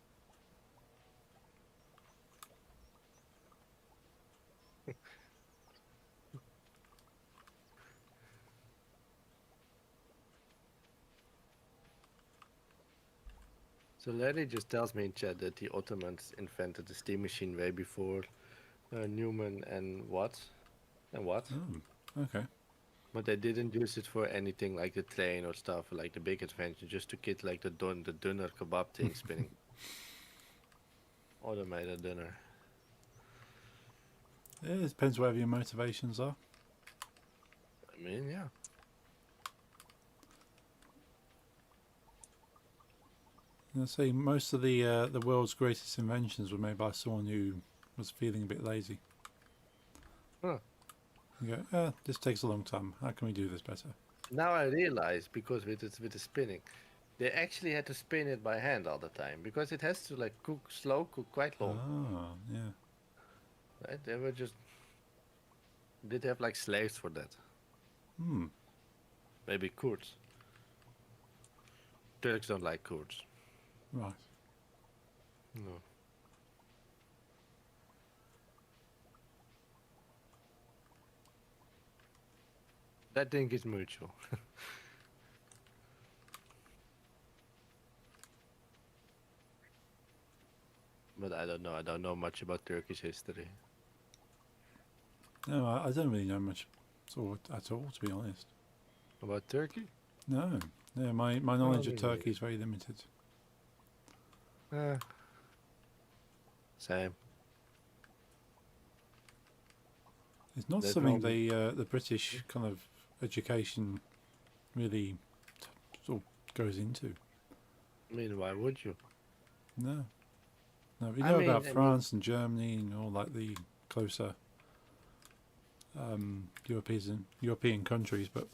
So Larry just tells me in chat that the Ottomans invented the steam machine way before Newman and Watts and Watts, Oh, okay. but they didn't use it for anything like the train or stuff like the big invention, just to get like the dunner kebab thing spinning, automated dunner. Yeah, it depends whatever your motivations are. I mean, yeah. I say most of the world's greatest inventions were made by someone who was feeling a bit lazy. Huh. You go, this takes a long time. How can we do this better? Now I realize because with the spinning, they actually had to spin it by hand all the time because it has to like cook quite long. Ah, yeah. Right? They were just did have like slaves for that. Hmm. Maybe Kurds. Turks don't like Kurds. Right. No. That thing is mutual. But I don't know. I don't know much about Turkish history. No, I don't really know much at all, to be honest. About Turkey? No. Yeah, my Oh, knowledge of me neither. Turkey is very limited. Uh, Same. It's not That something moment. the British kind of education really sort of goes into. I mean, why would you? No. No, we I know mean, about I mean, France and Germany and all like the closer European countries, but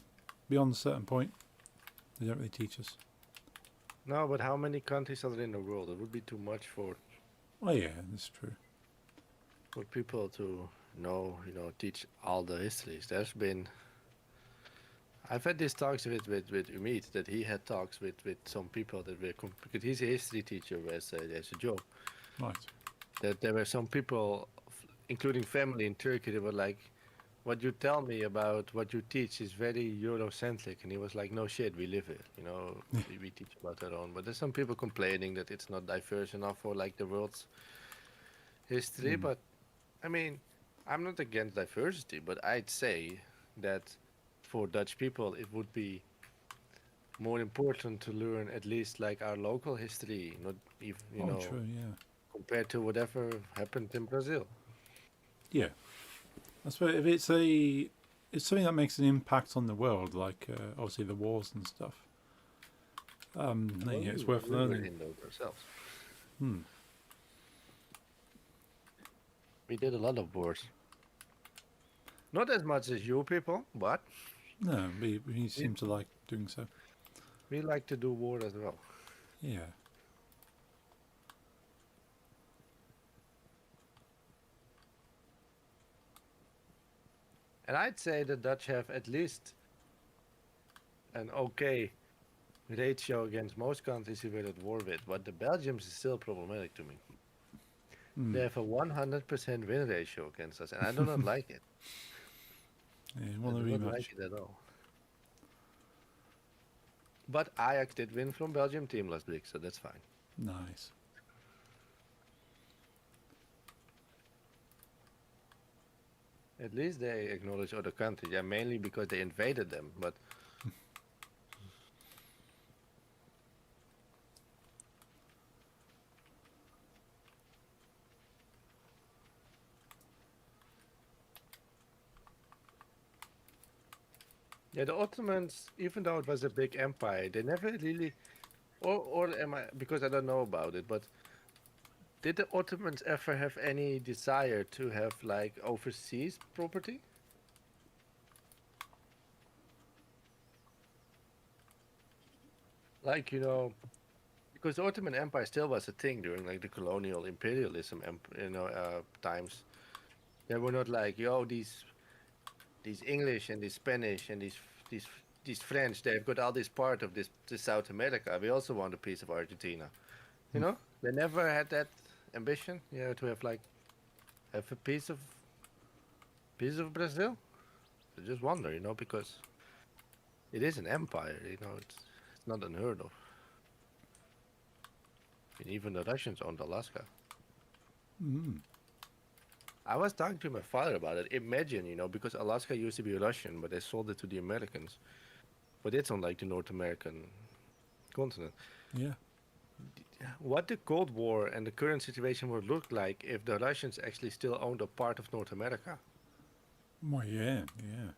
beyond a certain point, they don't really teach us. no, but how many countries are there in the world? It would be too much Well, yeah, that's true. for people to know, you know, teach all the histories. I've had these talks with Umid that he had talks with some people that were, because he's a history teacher as a job, Right. that there were some people, including family in Turkey, that were like, what you tell me about what you teach is very Eurocentric. And he was like, no shit, we live it. You know, we teach about our own. But there's some people complaining that it's not diverse enough for like the world's history. Mm. But I mean, I'm not against diversity, but I'd say that for Dutch people, it would be more important to learn at least like our local history, not even, you Oh, know, true. Yeah. compared to whatever happened in Brazil. Yeah. I suppose if it's something that makes an impact on the world, like obviously the wars and stuff. Then, Well, yeah, it's worth we were learning. in those ourselves. Hmm. We did a lot of wars. Not as much as you people, but No, we we, seem to like doing so. we like to do war as well. Yeah. And I'd say the Dutch have at least an okay ratio against most countries we were at war with, but the Belgians is still problematic to me. Hmm. They have a 100% win ratio against us, and I do not like it. Yeah. I Want do to not rematch? like it at all. But Ajax did win from Belgium team last week, so that's fine. Nice. At least they acknowledge other countries. Yeah, mainly because they invaded them. But yeah, the Ottomans, even though it was a big empire, they never really, or am I, because I don't know about it, but did the Ottomans ever have any desire to have like overseas property? Like, because the Ottoman Empire still was a thing during like the colonial imperialism, times. They were not like, yo, these English and these Spanish and these these French, they've got all this part of this South America. We also want a piece of Argentina. They never had that ambition, to have like have a piece of Brazil. I just wonder, because it is an empire. It's not unheard of. And even the Russians owned Alaska. Mm. I was talking to my father about it. Imagine, because Alaska used to be Russian, but they sold it to the Americans. But it's on like the North American continent. Yeah. What the Cold War and the current situation would look like if the Russians actually still owned a part of North America. Well, yeah, yeah.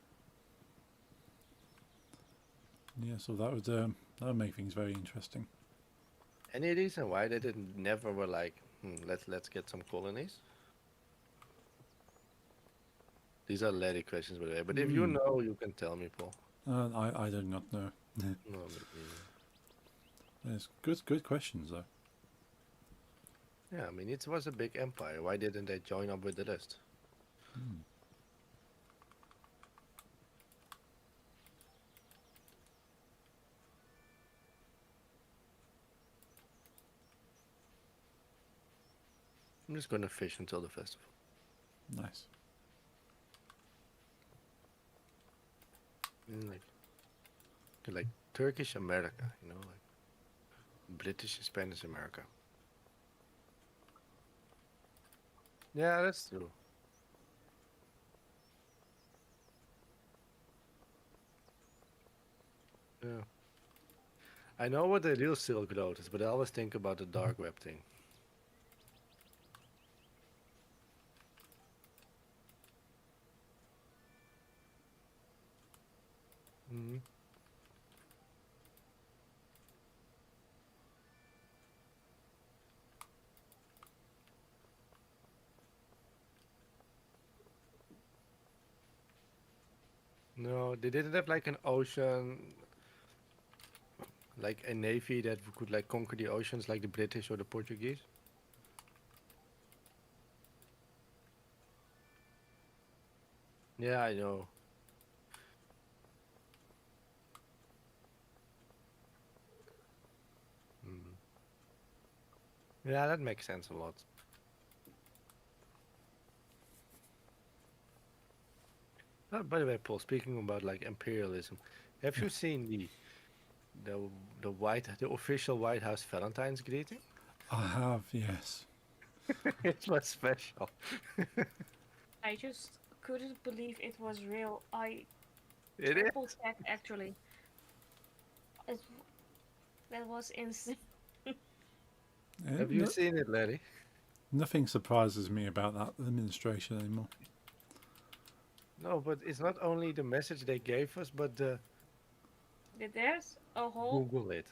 Yeah, so that would make things very interesting. Any reason why they didn't never were like, let's get some colonies? These are Larry questions, by the way. But if you Mm. know, you can tell me, Paul. I do not know. No, maybe. It's good questions though. Yeah, I mean, it was a big empire. Why didn't they join up with the rest? Mm. I'm just gonna fish until the festival. Nice. Like Turkish America, like British and Spanish America. Yeah, that's true. Yeah. I know what the real Silk Road is, but I always think about the dark web thing. hmm No, they didn't have like an ocean, like a navy that could like conquer the oceans like the British or the Portuguese. Yeah, I know. Mm. Yeah, that makes sense a lot. By the way, Paul, speaking about like imperialism, have you seen the the official White House Valentine's greeting? I have, yes. It was special. I just couldn't believe it was real. I It is. triple checked actually. It, that was insane. Yeah, Have you seen it, Larry? nothing surprises me about that administration anymore. No, but it's not only the message they gave us, but the There's a whole Google it.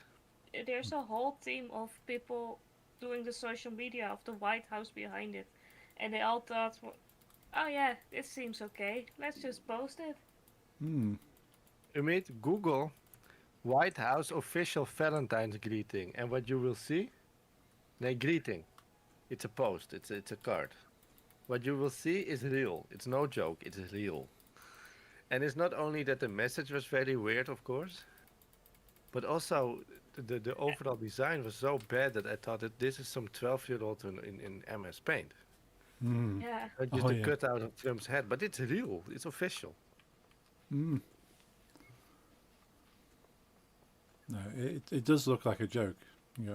there's a whole team of people doing the social media of the White House behind it, and they all thought, oh yeah, it seems okay. Let's just post it. Hmm. You meet Google White House official Valentine's greeting, and what you will see, the greeting. It's a post. It's a card. What you will see is real. It's no joke. It's real. And it's not only that the message was very weird, of course, but also the overall design was so bad that I thought that this is some 12-year-old in MS Paint. Hmm. Yeah. Not just Oh a yeah. cutout of Trump's head, but it's real. It's official. Hmm. No, it does look like a joke.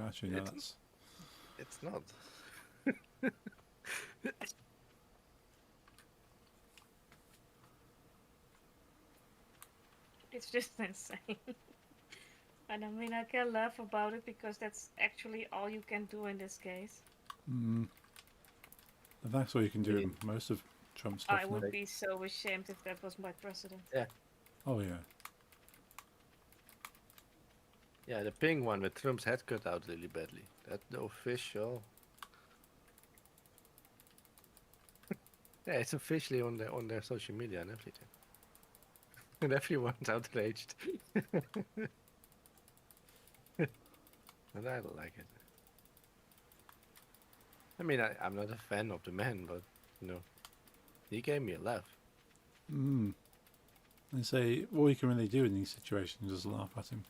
Actually, no, It's that's it's not. it's just insane. And I mean, I can laugh about it because that's actually all you can do in this case. Mm. And that's all you can I do mean, in most of Trump's I stuff now. would be so ashamed if that was my president. yeah, Oh yeah. yeah, the pink one with Trump's head cut out really badly. That's the official. Yeah, it's officially on their social media and everything, and everyone's outraged. And I don't like it. I mean, I'm not a fan of the man, but you know, he gave me a laugh. Mm. And say all you can really do in these situations is laugh at him.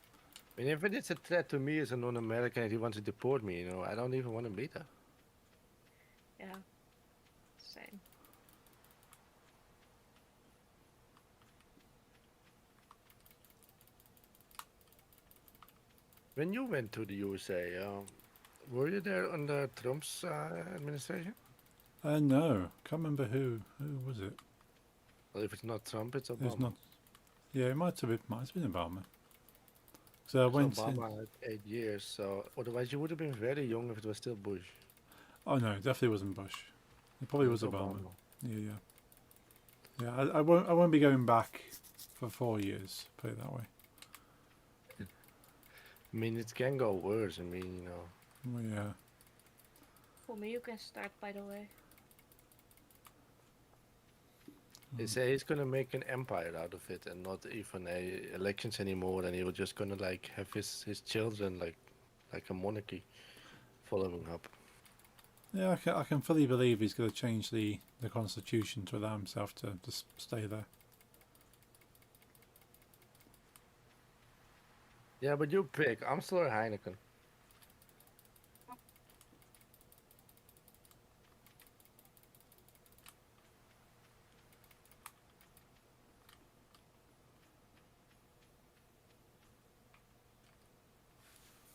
I mean, if it is a threat to me as a non-American and he wants to deport me, you know, I don't even want to be there. Yeah, same. When you went to the USA, were you there under Trump's administration? No, can't remember who was it. Well, if it's not Trump, it's It was Obama. not. Yeah, it might have been Obama. So I It's went in. Obama had 8 years, so otherwise you would have been very young if it was still Bush. Oh no, it definitely wasn't Bush. It probably It was Obama. Obama. Yeah, yeah, yeah. I won't be going back for 4 years. Put it that way. I mean, it can go worse. I mean, you know. Well, yeah. For me, you can start, by the way. They say he's gonna make an empire out of it and not even elections anymore, and he will just gonna like have his children like a monarchy following up. Yeah, I can fully believe he's going to change the constitution to allow himself to just stay there. Yeah, but you pick Amstel or Heineken.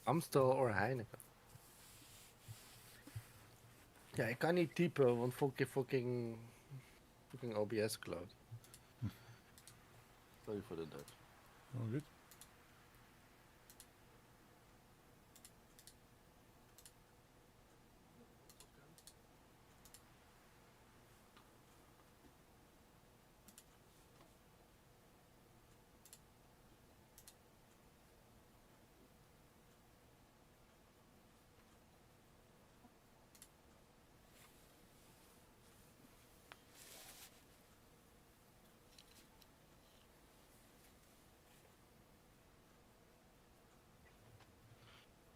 Amstel or Heineken. Ja, ik kan niet typen, want fucking OBS cloud. Sorry for the Dutch. All good.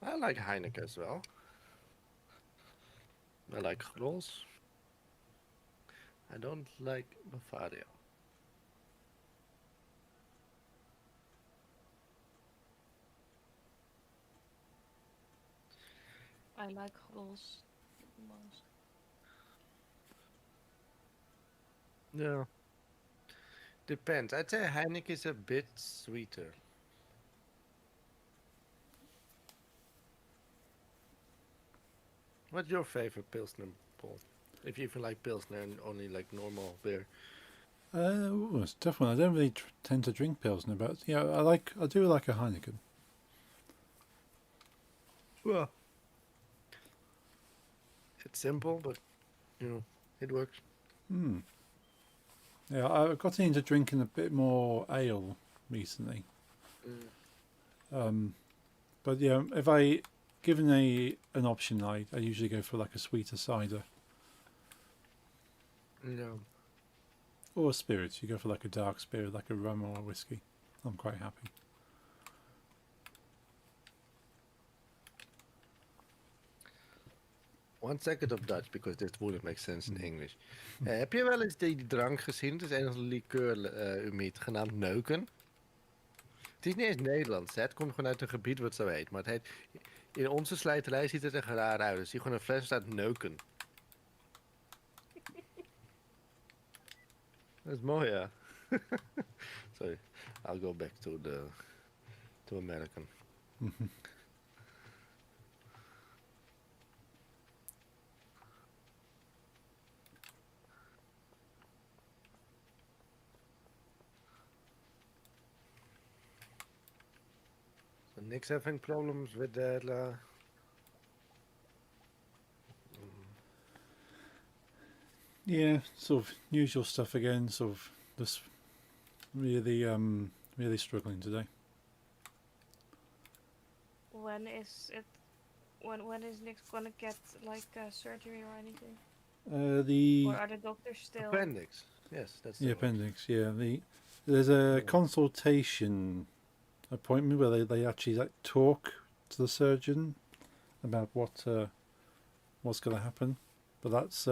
I like Heineken as well. I like Grols. I don't like Bavaria. I like rolls most. Yeah. Depends. I'd say Heineken is a bit sweeter. What's your favorite Pilsner, Paul? If you even like Pilsner and only like normal beer. It's a tough one. I don't really tend to drink Pilsner, but yeah, I do like a Heineken. Well, it's simple, but you know, it works. Hmm. Yeah, I've got into drinking a bit more ale recently. But yeah, if I given an option, I usually go for like a sweeter cider No. or spirits. You go for like a dark spirit, like a rum or a whiskey. I'm quite happy. One second of Dutch, because this wouldn't make sense in English. Heb je wel eens die drank gezien? Het is een liqueur genaamd neuken. Het is niet eens Nederlands, hè? Het komt gewoon uit een gebied wat zo heet. Maar het heet, in onze slijterij ziet het er raar uit. Dus zie gewoon een fles staat neuken. Dat is mooi, ja. Sorry, I'll go back to American. Nick's having problems with that. Yeah, sort of usual stuff again. Sort of just really, really struggling today. When is it? When is Nick gonna get like surgery or anything? Or The are the doctors still? Appendix. Yes, that's the the word. appendix. Yeah, there's a Yeah. consultation appointment where they actually like talk to the surgeon about what's going to happen, but that's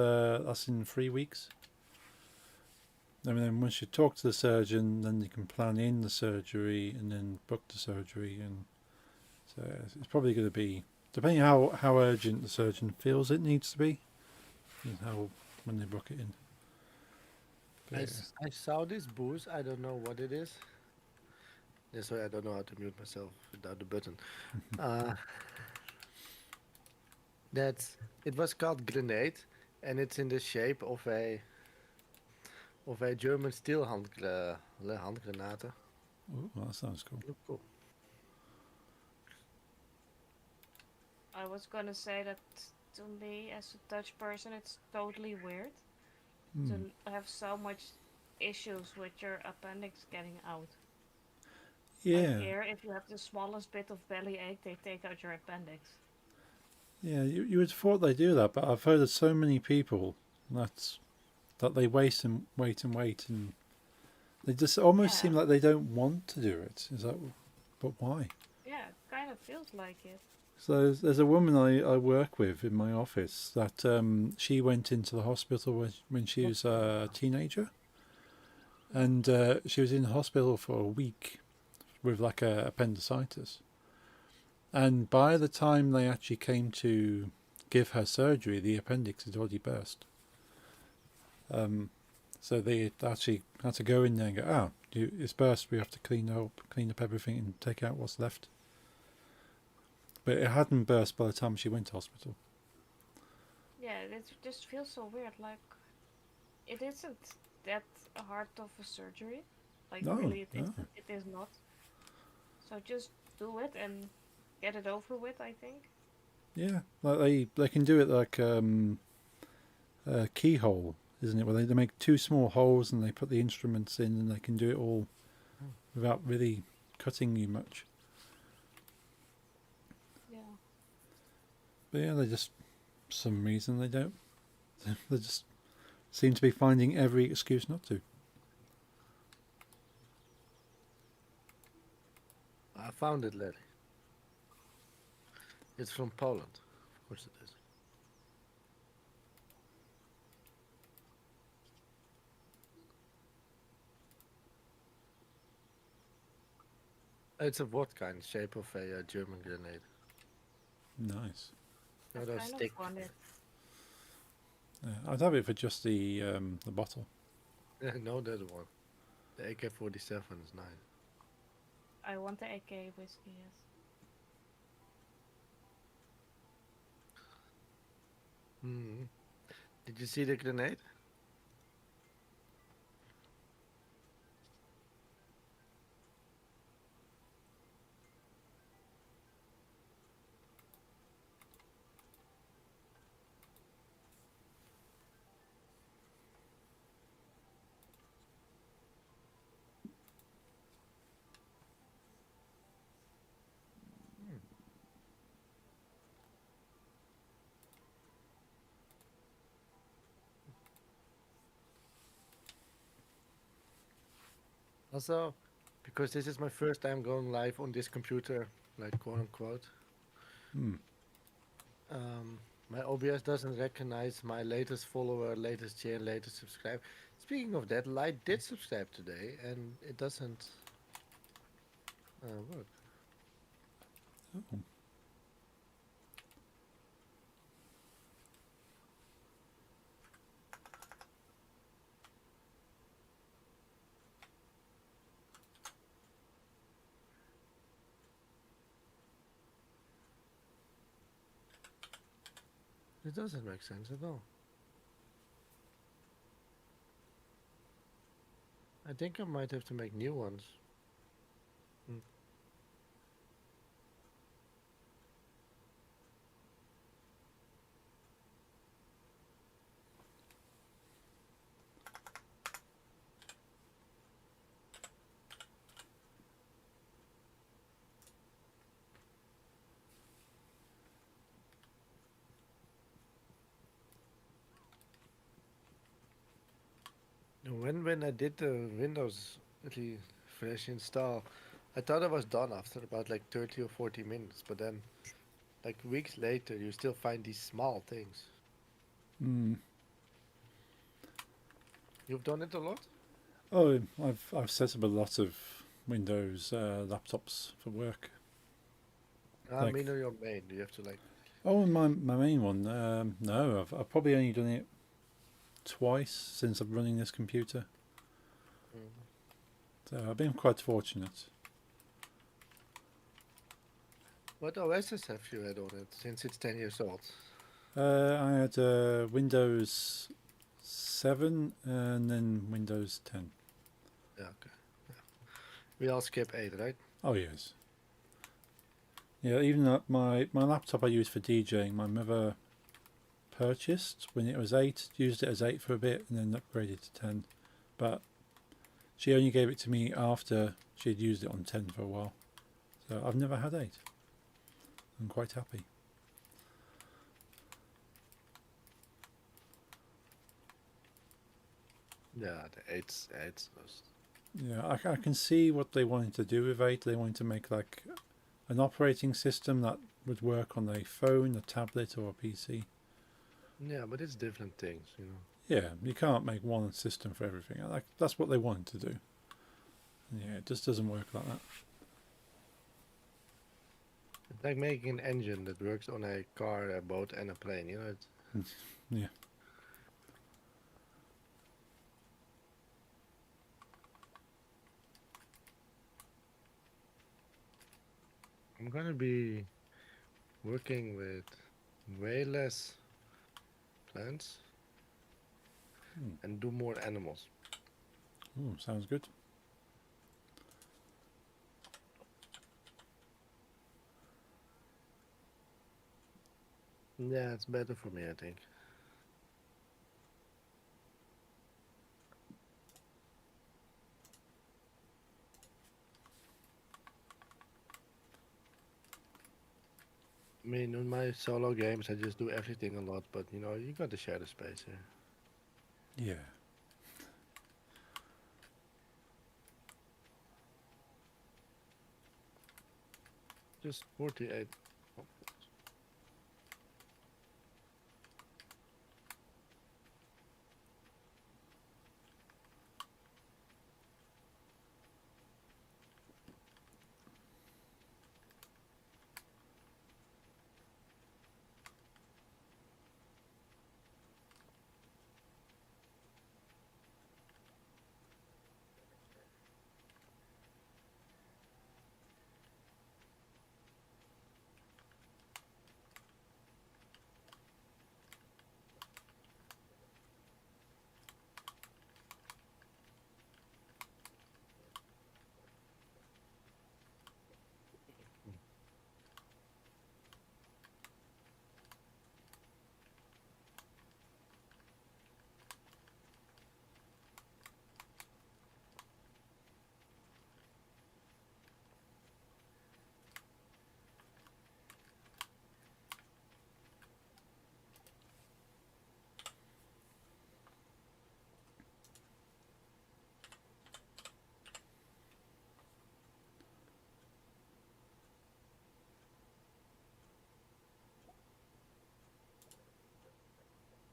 in 3 weeks. And then once you talk to the surgeon, then you can plan in the surgery and then book the surgery, and so it's probably going to be depending how urgent the surgeon feels it needs to be, is how when they book it in. But yeah. I saw this boost. I don't know what it is. That's why I don't know how to mute myself without the button. Uh, that's it was called grenade, and it's in the shape of a German steel handgranate. Ooh, that sounds cool. Look cool. I was gonna say that to me as a Dutch person, it's totally weird to Hmm. have so much issues with your appendix getting out. Like Yeah, here, if you have the smallest bit of belly ache, they take out your appendix. yeah. You would have thought they do that, but I've heard of so many people that they wait, and they just almost Yeah, seem like they don't want to do it. Is that? But why? yeah, it kind of feels like it. So there's a woman I work with in my office that she went into the hospital when she was a teenager, Yeah, and she was in the hospital for a week with like a appendicitis. And by the time they actually came to give her surgery, the appendix had already burst. So they actually had to go in there and go, it's burst. We have to clean up everything and take out what's left. But it hadn't burst by the time she went to hospital. yeah, it just feels so weird. Like it isn't that hard of a surgery. Like No, really, no. it is not. So just do it and get it over with. I think. Yeah, like they can do it like a keyhole, isn't it? Where they make two small holes and they put the instruments in, and they can do it all without really cutting you much. Yeah. But yeah, they just for some reason they don't. They just seem to be finding every excuse not to. I found it, Larry. It's from Poland. Of course it is. It's a what kind? Shape of a German grenade. Nice. I No, those kind of stick. want it. I'd have it for just the bottle. No, that one. The AK-47 is nice. I want the AK whiskey. Yes. Hmm. Did you see the grenade? Also, because this is my first time going live on this computer, like quote unquote. Hmm. My OBS doesn't recognize my latest follower, latest share, latest subscribe. Speaking of that, Light did subscribe today, and it doesn't work. Oh. It doesn't make sense at all. I think I might have to make new ones. when I did the Windows really fresh install, I thought I was done after about like 30 or 40 minutes, but then like weeks later you still find these small things. Mm. You've done it a lot? Oh, I've set up a lot of Windows laptops for work. I Like, mean on your main, you have to like oh, my main one. No, I've probably only done it twice since I'm running this computer. mm. So I've been quite fortunate. What OSs have you had on it since it's 10 years old? I had Windows 7 and then Windows 10. Yeah, okay. We all skip 8, right? Oh yes. Yeah, even my laptop I use for DJing, my mother purchased when it was 8, used it as 8 for a bit, and then upgraded to 10. But she only gave it to me after she'd used it on 10 for a while. So I've never had 8. I'm quite happy. Yeah, the 8's was. Yeah, I can see what they wanted to do with 8. They wanted to make like an operating system that would work on a phone, a tablet, or a PC. Yeah, but it's different things, you know. Yeah, you can't make one system for everything. Like, that's what they wanted to do. Yeah, it just doesn't work like that. It's like making an engine that works on a car, a boat, and a plane, you know. Yeah. I'm gonna be working with way less plants Hmm. and do more animals. Ooh, sounds good. Yeah, it's better for me, I think. I mean, on my solo games, I just do everything a lot, but you know, you got to share the space here. Yeah. Just 48. Oh,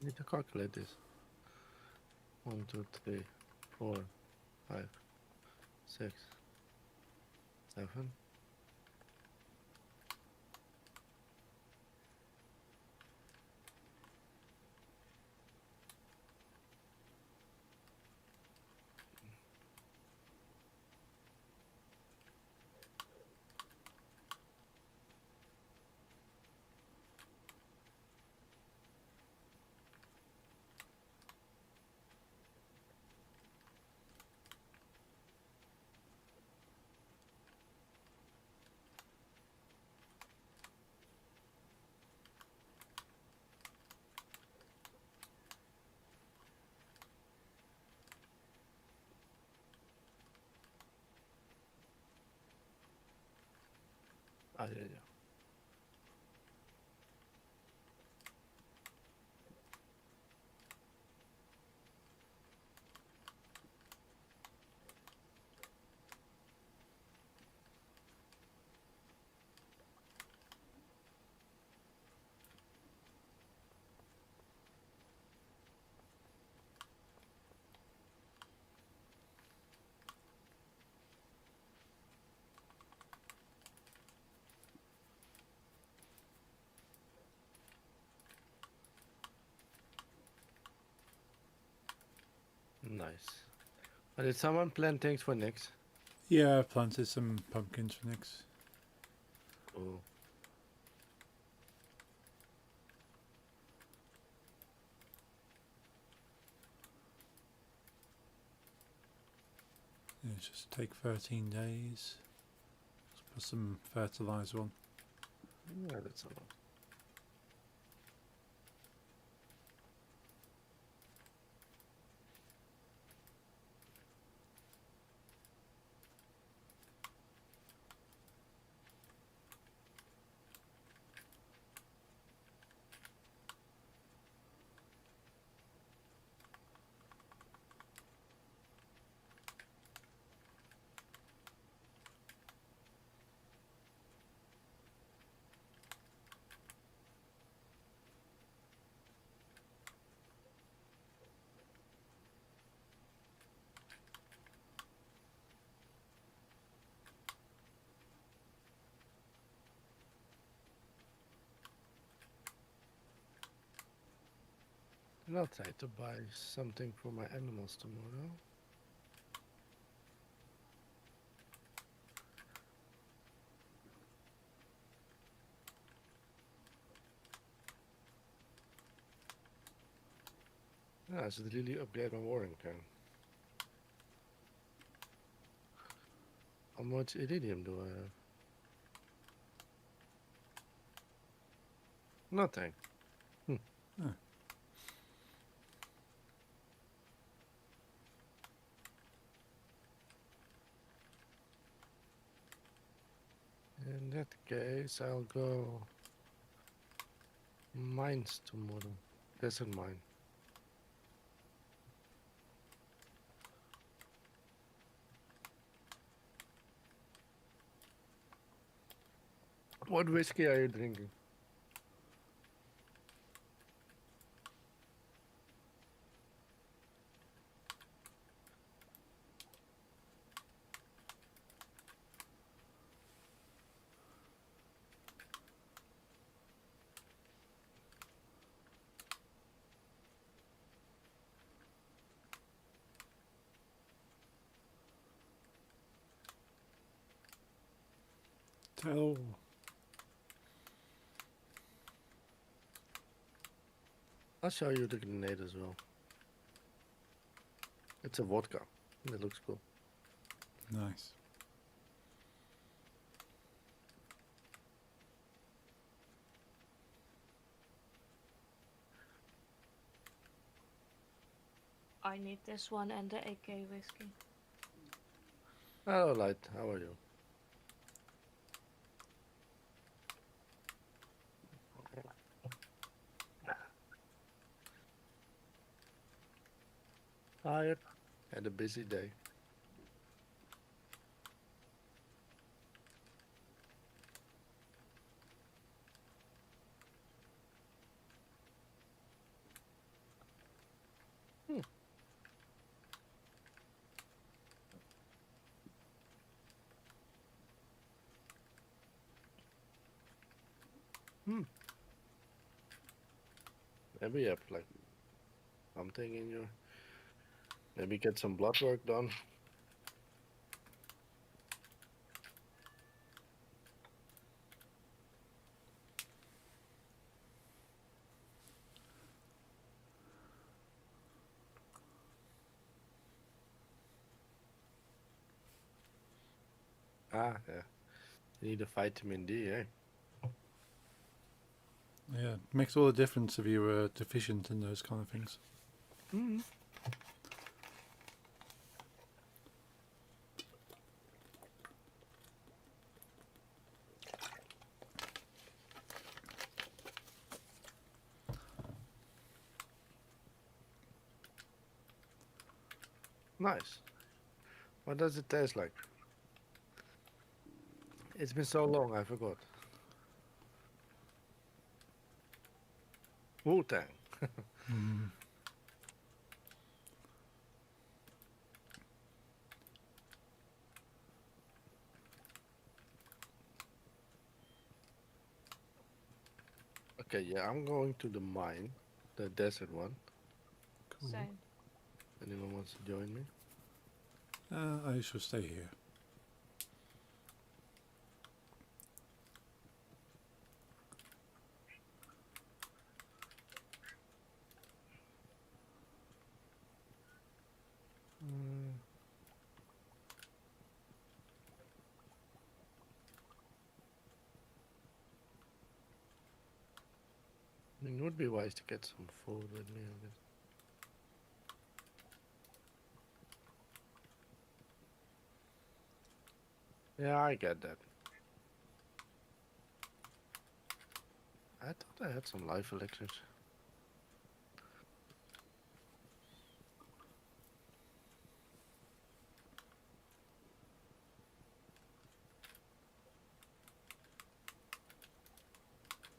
need to calculate this. 1, 2, 3, 4, 5, 6, 7. Ah, yeah, yeah. Nice. Did someone plan things for next? Yeah, I've planted some pumpkins for next. Cool. It just take 13 days. Let's put some fertilizer on. Yeah, that's a lot. And I'll try to buy something for my animals tomorrow. I should really upgrade my warring can. How much iridium do I have? Nothing. Huh. In that case, I'll go mines tomorrow. Desert mine. What whiskey are you drinking? Tell. I'll show you the grenade as well. It's a vodka. It looks cool. Nice. I need this one and the AK whiskey. Hello, Light. How are you? Tired. Had a busy day. Hmm. Hmm. Maybe you have like something in your. Maybe get some blood work done. Ah, yeah. You need a vitamin D, eh? Yeah, makes all the difference if you were deficient in those kind of things. Hmm. Nice. What does it taste like? It's been so long, I forgot. Wu-Tang. Mm. Okay, yeah, I'm going to the mine, the desert one. Cool. Same. Anyone wants to join me? I shall stay here. I mean, it would be wise to get some food with me, I guess. Yeah, I get that. I thought I had some life elixirs.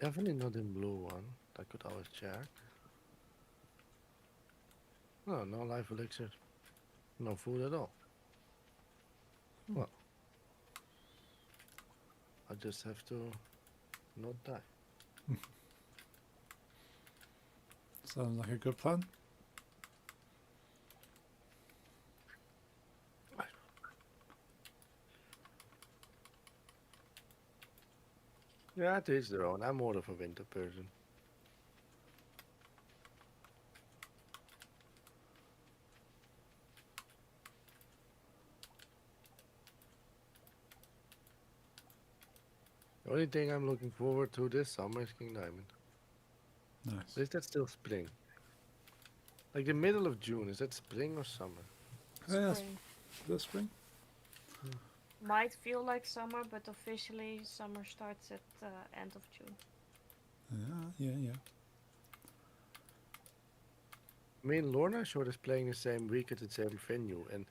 Definitely not in blue one. I could always check. No, no life elixirs. No food at all. Well, I just have to not die. Sounds like a good plan. Yeah, it is their own. I'm more of a winter person. The only thing I'm looking forward to this summer is King Diamond. Nice. Is that still spring? Like the middle of June, is that spring or summer? Yes, Spring. the spring. Might feel like summer, but officially summer starts at end of June. Yeah. I mean, Lorna Shore is playing the same week at the same venue, and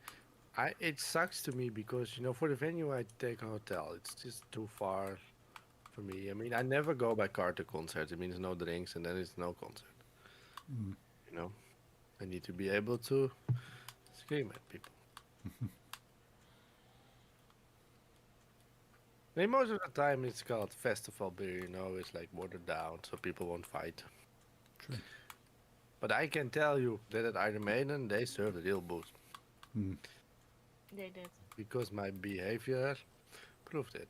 it sucks to me because for the venue I take a hotel. It's just too far for me. I mean, I never go by car to concerts. It means no drinks, and then it's no concert. Mm. You know, I need to be able to scream at people. I mean, most of the time it's called festival beer. It's like watered down, so people won't fight. True. But I can tell you that at Iron Maiden they serve the real booze Mm. They did. because my behavior proved it.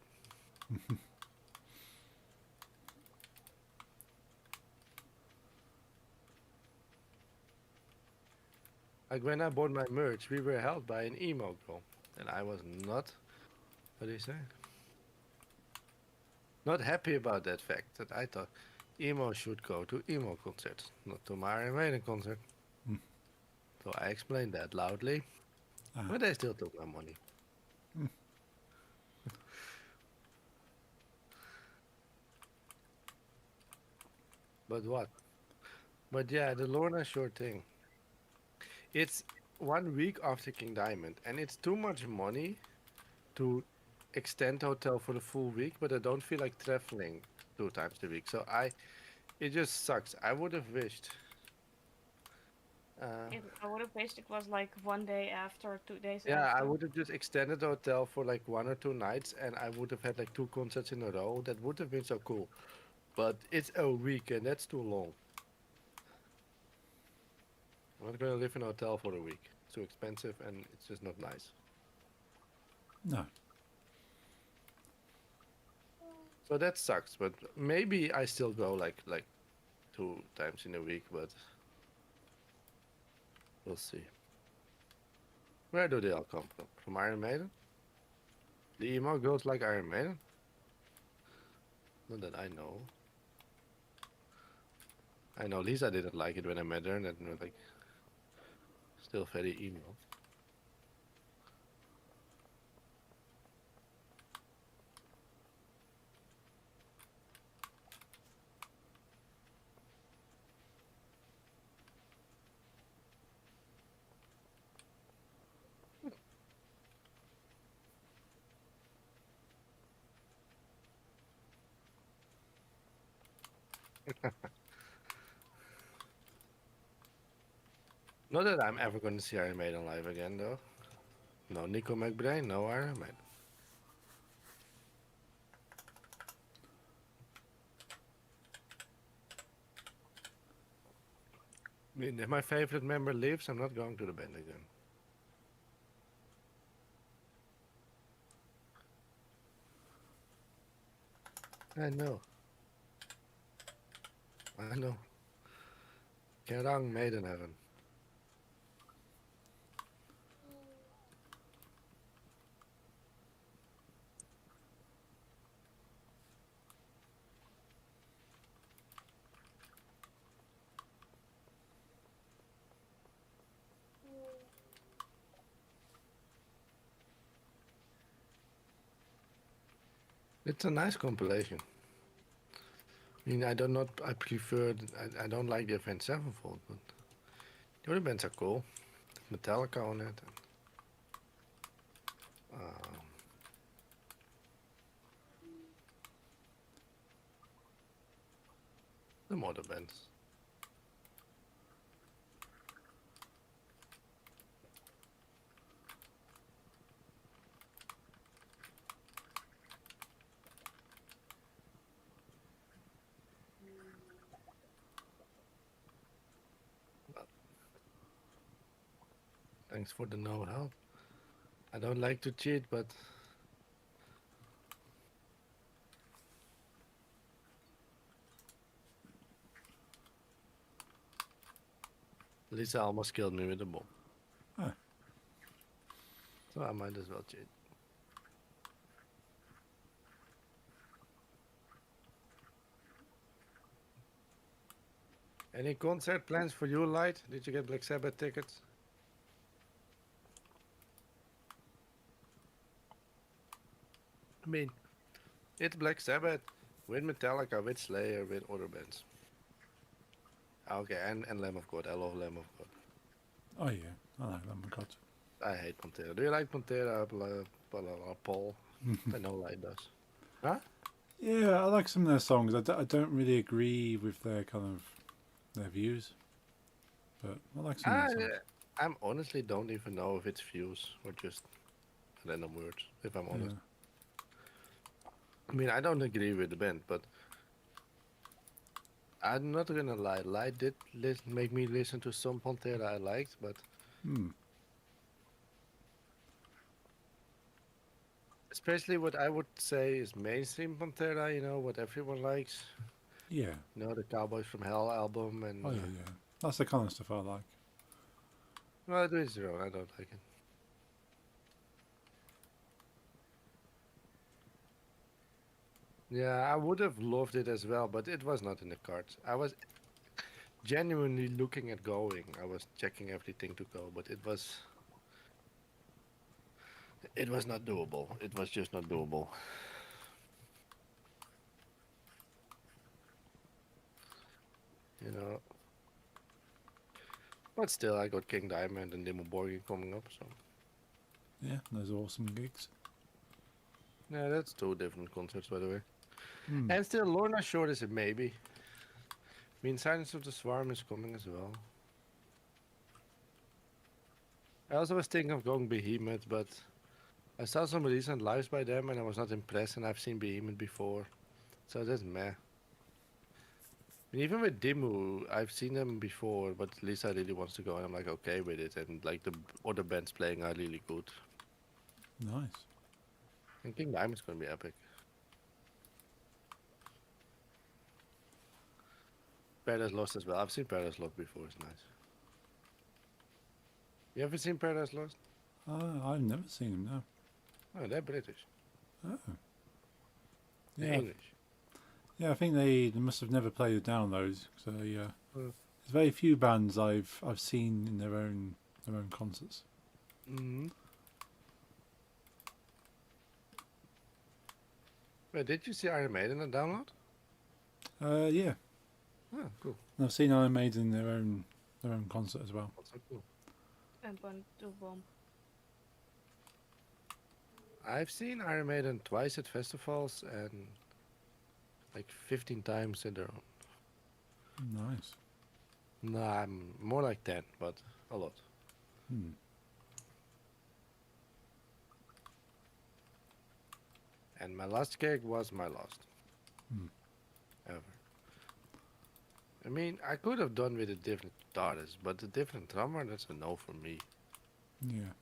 Like when I bought my merch, we were held by an emo girl, and I was not, what do you say? Not happy about that fact that I thought emo should go to emo concerts, not to my Iron Maiden concert. Mm. So I explained that loudly, Ah. but they still took my money. Mm. But what? But yeah, the Lorna Shore thing. It's 1 week after King Diamond, and it's too much money to extend hotel for the full week, but I don't feel like traveling 2 times a week. So it just sucks. I would have wished. I would have wished it was like 1 day after, 2 days Yeah, I after. would have just extended the hotel for like 1 or 2 nights, and I would have had like 2 concerts in a row. That would have been so cool. But it's a week, and that's too long. I'm not gonna live in a hotel for a week. It's too expensive, and it's just not nice. No. So that sucks. But maybe I still go like 2 times in a week, but we'll see. Where do they all come from? From Iron Maiden? The emo girls like Iron Maiden? Not that I know. I know Lisa didn't like it when I met her, and that was like still very emo. Not that I'm ever going to see Iron Maiden live again, though. No Nico McBrain, no Iron Maiden. I mean, if my favorite member leaves, I'm not going to the band again. I know. I know. Kerang Maiden Heaven. It's a nice compilation. I mean, I do not. I prefer. I don't like the Avenged Sevenfold, but the other bands are cool. Metallica on it. And, the other bands. Thanks for the know-how. I don't like to cheat, but Lisa almost killed me with the bomb. Ah. So I might as well cheat. Any concert plans for you, Light? Did you get Black Sabbath tickets? I mean, it's Black Sabbath with Metallica, with Slayer, with other bands. Okay, and Lamb of God. I love Lamb of God. Oh yeah, I like Lamb of God. I hate Pantera. Do you like Pantera, Paul? I know Light does. Huh? Yeah, I like some of their songs. I don't really agree with their kind of their views, but I like some of I, their songs. I'm honestly don't even know if it's views or just random words, if I'm honest. Yeah, I mean, I don't agree with the band, but I'm not gonna lie. Light did make me listen to some Pantera I liked, but hmm. especially what I would say is mainstream Pantera, you know, what everyone likes. Yeah. You know, the Cowboys from Hell album, and Oh yeah, yeah. That's the kind of stuff I like. well, it is wrong. I don't like it. Yeah, I would have loved it as well, but it was not in the cards. I was genuinely looking at going. I was checking everything to go, but it was not doable. It was just not doable. You know. But still, I got King Diamond and Demo Borgir coming up, so Yeah, those are awesome gigs. yeah, that's two different concerts, by the way. Hmm. And still, Lorna Shore is a maybe. I mean, Silence of the Swarm is coming as well. I also was thinking of going Behemoth, but I saw some recent lives by them and I was not impressed, and I've seen Behemoth before, so that's meh. And even with Dimmu, I've seen them before, but Lisa really wants to go, and I'm like okay with it. And like the other bands playing are really good. Nice. And King Diamond's gonna be epic. Paradise Lost as well. I've seen Paradise Lost before. It's nice. You ever seen Paradise Lost? I've never seen them now. Oh, they're British. Oh. They're Yeah, English. yeah. I think they must have never played the downloads. So yeah, Mm. there's very few bands I've seen in their own concerts. Mm-hmm. Wait, did you see Iron Maiden on download? Yeah, Oh, cool. and I've seen Iron Maiden in their own concert as well. That's so cool. I'm going to bomb. I've seen Iron Maiden twice at festivals and like 15 times in their own. Nice. No, I'm more like 10, but a lot. Hmm. And my last gig was my last Hmm. ever. I mean, I could have done with a different artist, but a different drummer, that's a no for me. Yeah.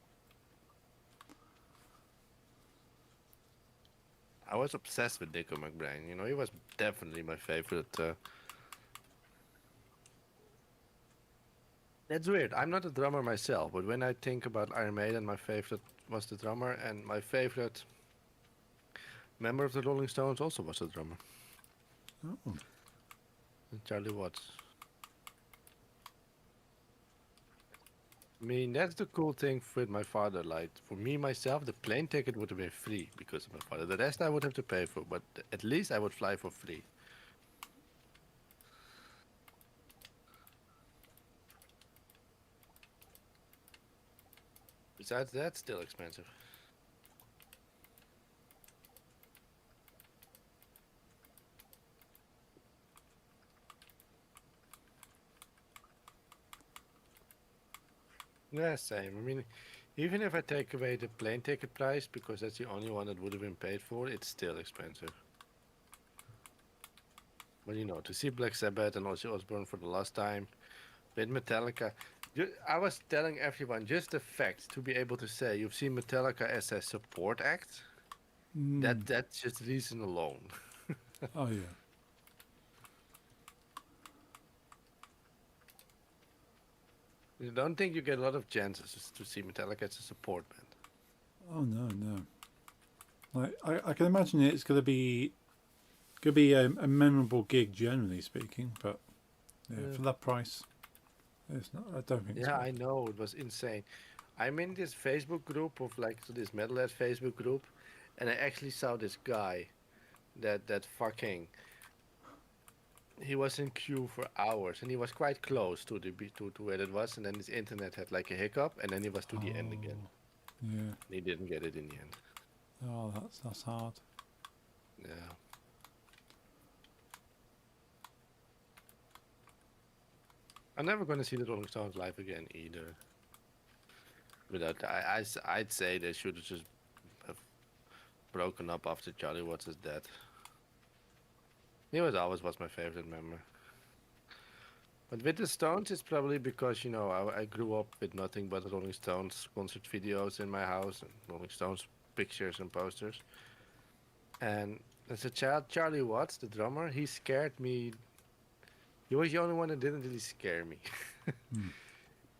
I was obsessed with Nico McBrain. You know, he was definitely my favorite. That's weird. I'm not a drummer myself, but when I think about Iron Maiden, my favorite was the drummer, and my favorite member of the Rolling Stones also was the drummer, Oh. Charlie Watts. I mean, that's the cool thing with my father. Like, for me, myself, the plane ticket would have been free because of my father. The rest I would have to pay for, but at least I would fly for free. Besides, that's still expensive. Yeah, same. I mean, even if I take away the plane ticket price, because that's the only one that would have been paid for, it's still expensive. But you know, to see Black Sabbath and Ozzy Osbourne for the last time with Metallica, I was telling everyone just the fact to be able to say you've seen Metallica as a support act. Mm. That's just reason alone. Oh yeah. I don't think you get a lot of chances to see Metallica as a support band. Oh no, no. Like I can imagine it's gonna be a memorable gig generally speaking, but yeah, Yeah. for that price, it's not. I don't think it's Yeah, worth. I know it was insane. I'm in this Facebook group of like so this metalhead Facebook group, and I actually saw this guy that fucking he was in queue for hours, and he was quite close to to where it was, and then his internet had like a hiccup, and then he was to the end again. Oh yeah. And he didn't get it in the end. Oh, that's hard. Yeah, I'm never gonna see the Rolling Stones live again either. Without I'd say they should have just have broken up after Charlie Watts' death. He was always was my favorite member. But with the Stones, it's probably because, you know, I grew up with nothing but Rolling Stones concert videos in my house and Rolling Stones pictures and posters. And as a child, Charlie Watts, the drummer, he scared me. He was the only one that didn't really scare me. Hmm.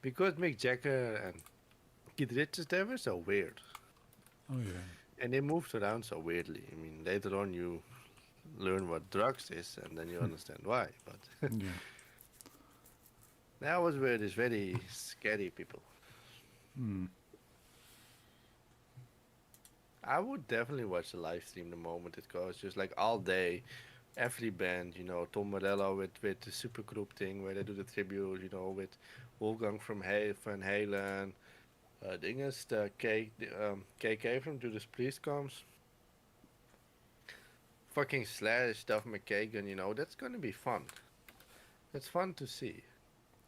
Because Mick Jagger and Keith Richards, they were so weird. Oh yeah. And they moved around so weirdly. I mean, later on, you learn what drugs is and then you understand why. But Yeah. that was where it's very scary people. Hmm. I would definitely watch the live stream the moment it goes, just like all day. Every band, you know, Tom Morello with the supergroup thing where they do the tribute, you know, with Wolfgang from Van Halen, dinges, KK from Judas Priest comes, fucking Slash, Duff McKagan, you know, that's gonna be fun. That's fun to see.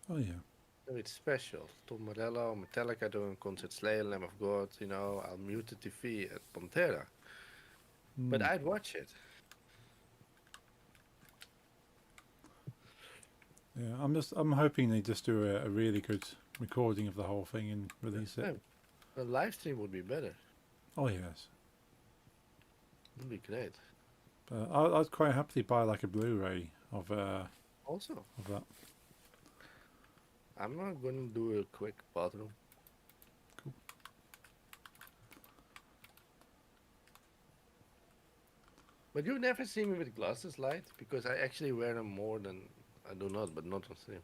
Oh yeah. So it's special. Tom Morello, Metallica doing concert, Slayer, Lamb of God, you know, I'll mute the TV at Pantera. But Hmm. I'd watch it. Yeah. I'm hoping they just do a really good recording of the whole thing and release it. No, the live stream would be better. Oh yes. Would be great. But I'd quite happily buy like a Blu-ray Also, of that. I'm not gonna do a quick bathroom. Cool. But you never see me with glasses, light, because I actually wear them more than I do not, but not on stream.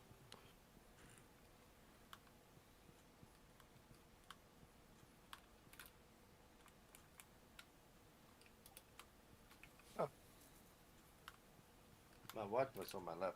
Oh, my watch was on my lap.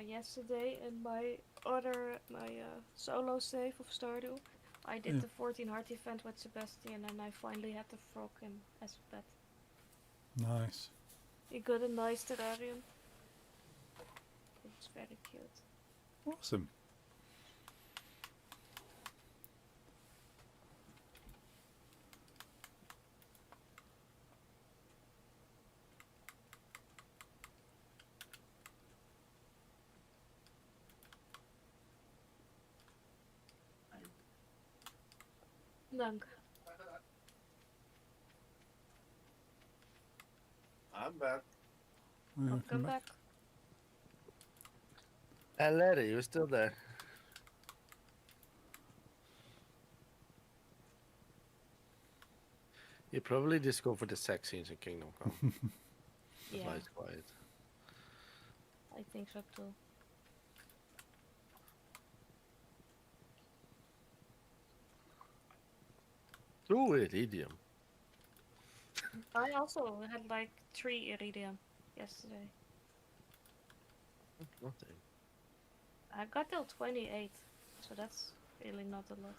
yesterday in my solo save of Stardew. I did Yeah. the 14 heart event with Sebastian, and I finally had the frog in as a pet. Nice. He got a nice terrarium. It's very cute. Awesome. Dank. I'm back. Welcome back. And Larry, you're still there. You probably discovered the sex scenes in Kingdom Come. That's why Yeah, it's quiet. I think so too. True iridium. I also had like 3 iridium yesterday. Nothing. I got till 28, so that's really not a lot.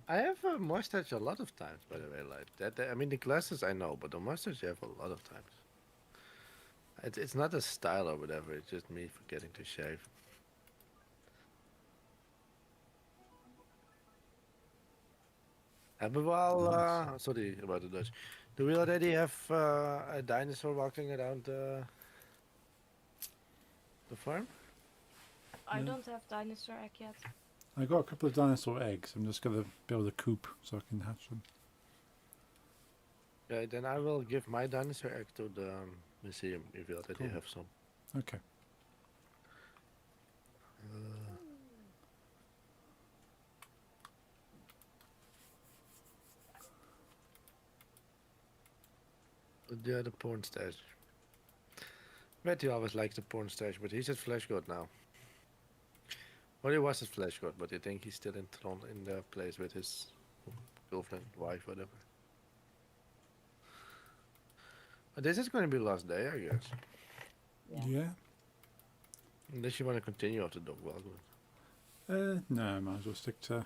I have a mustache a lot of times, by the way. Like that. I mean, the glasses I know, but the mustache you have a lot of times. It's not a style or whatever. It's just me forgetting to shave. Hebben we al... sorry about the Dutch. Do we already have a dinosaur walking around the farm? I Yeah. don't have dinosaur egg yet. I got a couple of dinosaur eggs. I'm just gonna build a coop so I can hatch them. Yeah, then I will give my dinosaur egg to the museum if you already Cool. have some. Okay. Yeah, the porn stash. Matthew always likes the porn stash, but he's at Flesh God now. Well, he was at Flesh God, but I think he's still in Tron in the place with his girlfriend, wife, whatever. But this is going to be the last day, I guess. Yeah. Unless you want to continue after dog well good. No, I might as well stick to.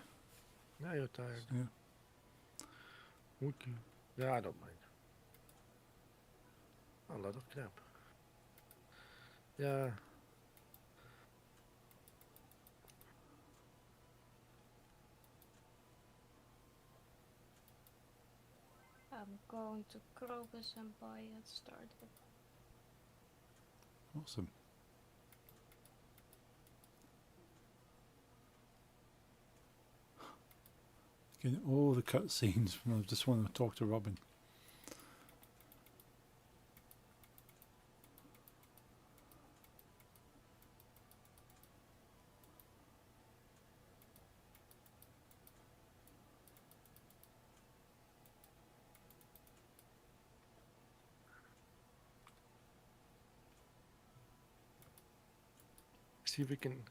Now you're tired. Yeah. Okay. Yeah, I don't mind. A lot of crap. Yeah. I'm going to Krobus and buy a Stardew. Awesome. Getting all the cutscenes when I just want to talk to Robin. See if we can.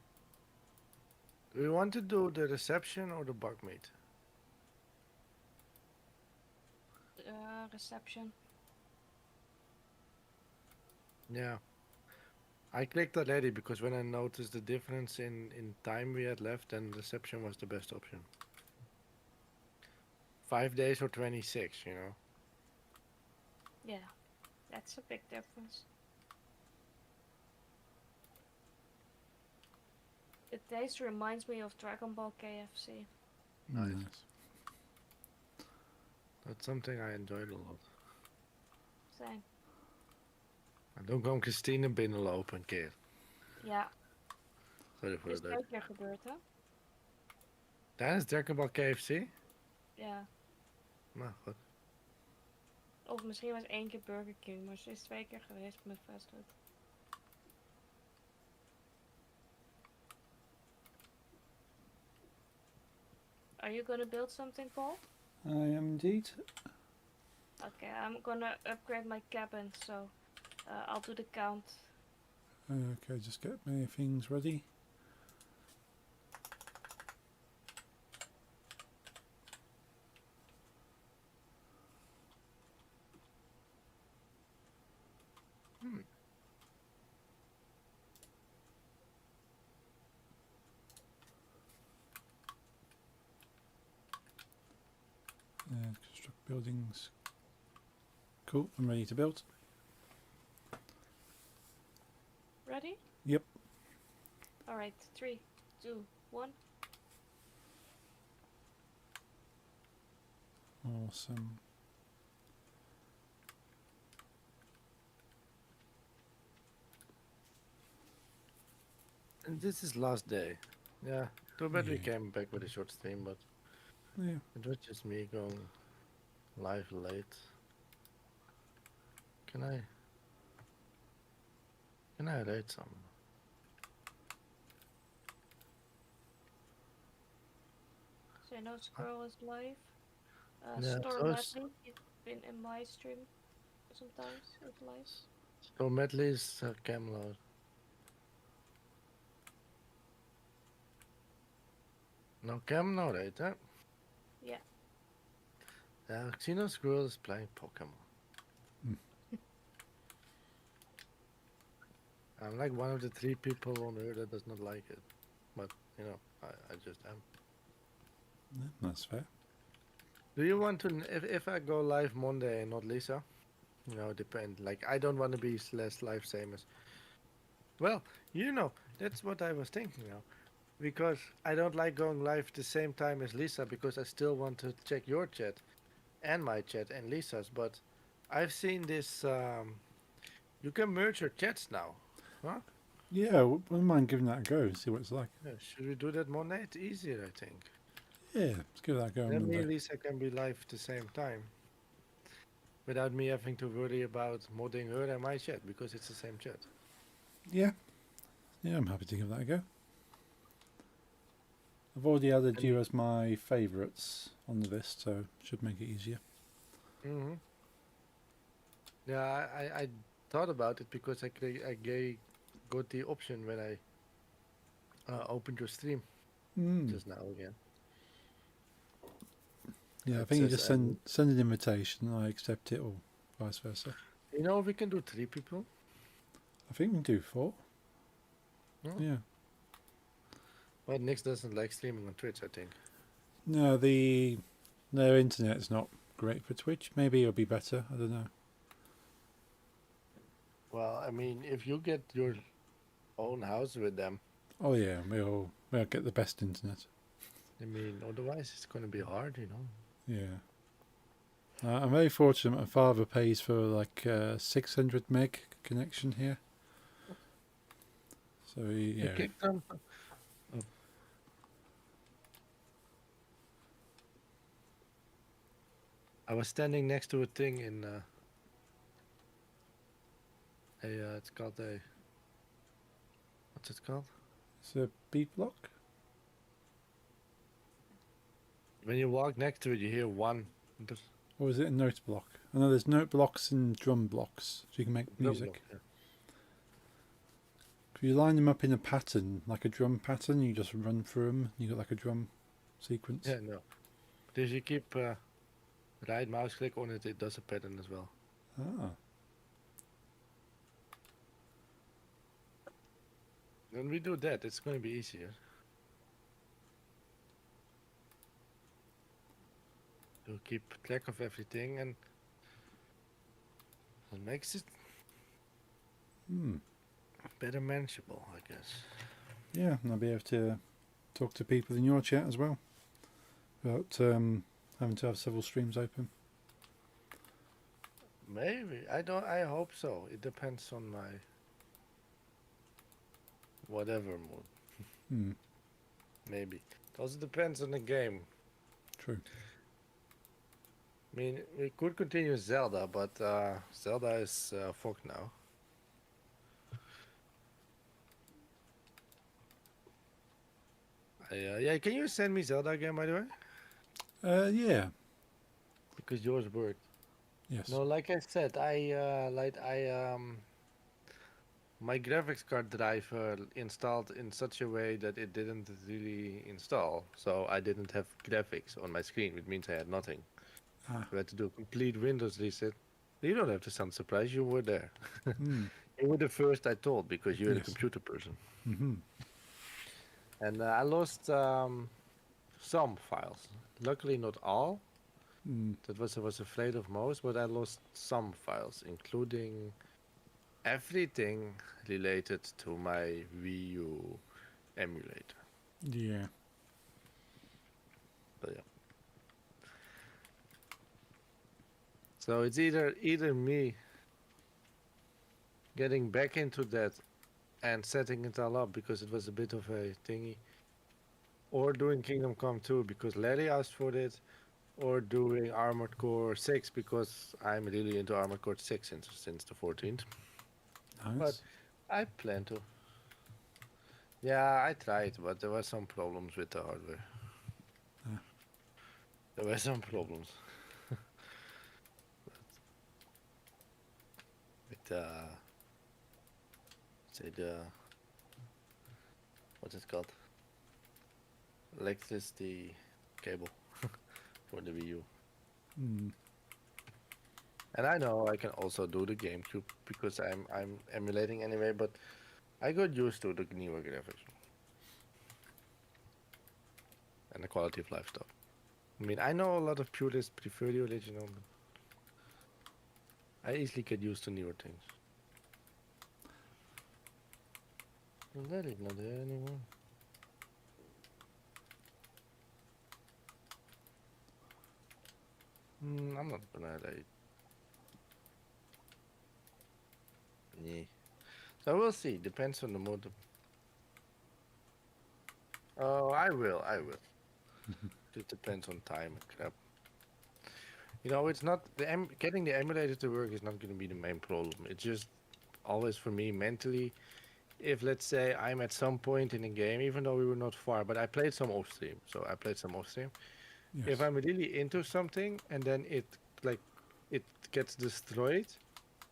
Do we want to do the reception or the bug meet? Reception. Yeah. I clicked already because when I noticed the difference in time we had left, then reception was the best option. 5 days or 26, you know? Yeah, that's a big difference. The taste reminds me of Dragon Ball KFC. Nice. Nice. That's something I enjoyed a lot. Same. En dan kwam Christine binnenlopen een keer. Ja, Sorry voor is de 2 Duits. keer gebeurd, hè? Tijdens Dragon Ball KFC? Ja. Nou, goed. Of misschien was 1 keer Burger King, maar ze is 2 keer geweest met fastfood. Are you gonna build something, Paul? I am indeed. Okay, I'm gonna upgrade my cabin, so I'll do the count. Okay, just get my things ready. Buildings. Cool, I'm ready to build. Ready? Yep. Alright, 3, 2, 1. Awesome. And this is last day. Yeah. Too bad we Yeah. came back with a short stream, but Yeah. it was just me going live late. Can I rate some? So no Squirrel is live. Yeah, Store so it's, Madly, he's been in my stream sometimes, it's live. so Medley's Camelot. No Cam, no rate, huh? Yeah. Xenos Girl is playing Pokemon. Mm. I'm like one of the 3 people on Earth that does not like it. But, you know, I just am. Yeah, that's fair. Do you want to, if I go live Monday and not Lisa? You know, depend. Like, I don't want to be less live same as. Well, you know, that's what I was thinking now. Because I don't like going live the same time as Lisa because I still want to check your chat and my chat and Lisa's. But I've seen this. You can merge your chats now. Huh? Yeah, wouldn't mind giving that a go, see what it's like. Yeah, should we do that Monday? It's easier, I think. Yeah, let's give that a go on Then me Monday. and Lisa can be live at the same time. Without me having to worry about modding her and my chat because it's the same chat. Yeah. Yeah, I'm happy to give that a go. I've already added you as my favourites on the list, so should make it easier. Mm-hmm. Yeah, I thought about it because I got the option when I opened your stream just now again. Yeah, I It think you says just send an invitation and I accept it, or vice versa. You know, we can do 3 people. I think we can do 4. Oh. Yeah. But Nix doesn't like streaming on Twitch, I think. No, their internet's not great for Twitch. Maybe it'll be better. I don't know. Well, I mean, if you get your own house with them, Oh yeah, we'll get the best internet. I mean, otherwise it's going to be hard, you know. Yeah. I'm very fortunate. My father pays for like 600 meg connection here. So yeah. Okay, I was standing next to a thing in it's called a, what's it called? It's a beat block. When you walk next to it, you hear one. Or is it a note block? I know there's note blocks and drum blocks, so you can make drum music. block, yeah. If you line them up in a pattern, like a drum pattern, you just run through them. You got like a drum sequence. Yeah, no. But if you keep right mouse click on it, it does a pattern as well. Ah. When we do that, it's going to be easier. To keep track of everything and it makes it better manageable, I guess. Yeah, and I'll be able to talk to people in your chat as well, without having to have several streams open. Maybe. I hope so. It depends on my whatever mood. Maybe. It also depends on the game. True. I mean, we could continue Zelda, but Zelda is fucked now. Yeah, can you send me Zelda again, by the way? Yeah. Because yours worked. Yes. No, like I said, my graphics card driver installed in such a way that it didn't really install. So I didn't have graphics on my screen, which means I had nothing. Ah. I had to do a complete Windows reset. You don't have to sound surprised, you were there. You were the first I told because you're the computer person. And I lost some files. Luckily not all. That was I was afraid of most, but I lost some files, including everything related to my Wii U emulator. Yeah. But yeah. So it's either me getting back into that and setting it all up because it was a bit of a thingy, or doing Kingdom Come 2 because Larry asked for it, or doing Armored Core 6 because I'm really into Armored Core 6 since the 14th. But Nice. I plan to. Yeah, I tried, but there were some problems with the hardware. Ah. There were some problems with say the what's it called? Electricity cable for the Wii U. Mm. And I know I can also do the GameCube because I'm emulating anyway, but I got used to the newer graphics and the quality of life stuff. I mean, I know a lot of purists prefer the original, but I easily get used to newer things. Well, that is not there anymore. I'm not gonna like. Yeah. So we'll see. Depends on the mood. Oh, I will. I will. It depends on time and crap. You know, it's not getting the emulator to work is not going to be the main problem. It's just always for me mentally. If let's say I'm at some point in a game, even though we were not far, but I played some off stream. So I played some off stream. If Yes. I'm really into something and then like it gets destroyed,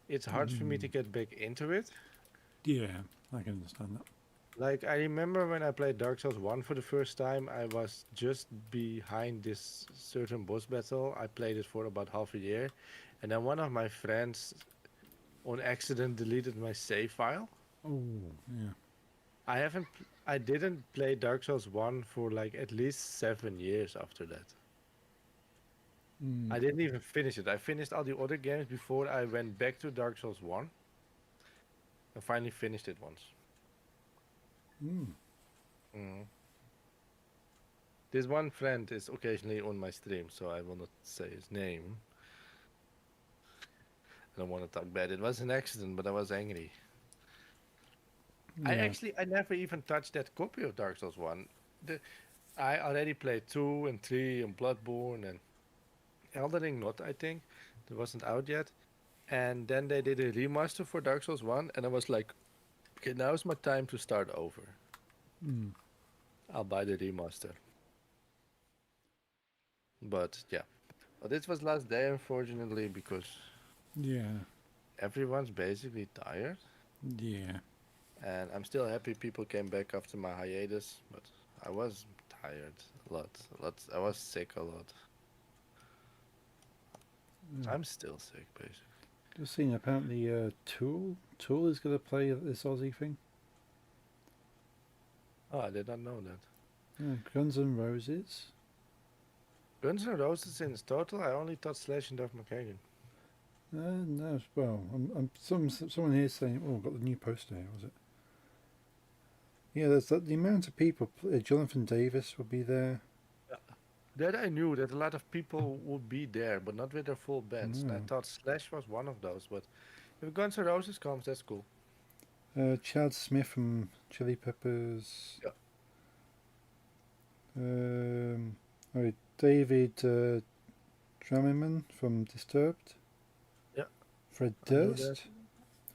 it's hard for me to get back into it. Yeah, I can understand that. Like I remember when I played Dark Souls 1 for the first time, I was just behind this certain boss battle. I played it for about half a year, and then one of my friends on accident deleted my save file. Oh, yeah. I didn't play Dark Souls 1 for like at least 7 years after that. I didn't even finish it. I finished all the other games before I went back to Dark Souls 1. I finally finished it once. Mm. This one friend is occasionally on my stream, so I will not say his name. I don't want to talk bad. It was an accident, but I was angry. Yeah. I never even touched that copy of Dark Souls 1. I already played 2 and 3 and Bloodborne and Elden Ring not, I think. It wasn't out yet. And then they did a remaster for Dark Souls 1, and I was like, okay, now's my time to start over. I'll buy the remaster. But yeah. But this was last day, unfortunately, because Yeah. everyone's basically tired. Yeah. And I'm still happy people came back after my hiatus, but I was tired a lot. I was sick a lot. I'm still sick, basically. Just seeing apparently Tool is going to play this Aussie thing. Oh, I did not know that. Yeah, Guns N' Roses. Guns N' Roses in total, I only thought Slash and Duff McKagan. No, well, someone here saying, "Oh, got the new poster here." Was it? Yeah, there's the amount of people. Jonathan Davis will be there. That I knew that a lot of people would be there, but not with their full bands. And I No. thought Slash was one of those, but if Guns N' Roses comes, that's cool. Chad Smith from Chili Peppers. Yeah. David Drummerman from Disturbed. Yeah. Fred I know Durst that.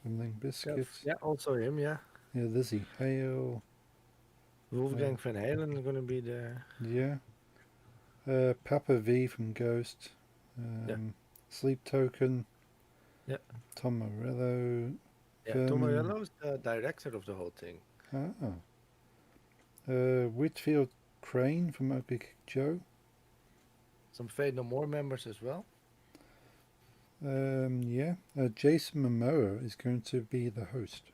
from Limp Bizkit. Yeah, also him, yeah. Yeah, Lizzie Hale. Wolfgang Van Halen is gonna be there. Yeah. Papa V from Ghost. Yeah. Sleep Token. Yeah. Tom Morello. Yeah, Tom Morello's the director of the whole thing. Whitfield Crane from Ugly Joe. Some Fate No More members as well. Yeah. Jason Momoa is going to be the host.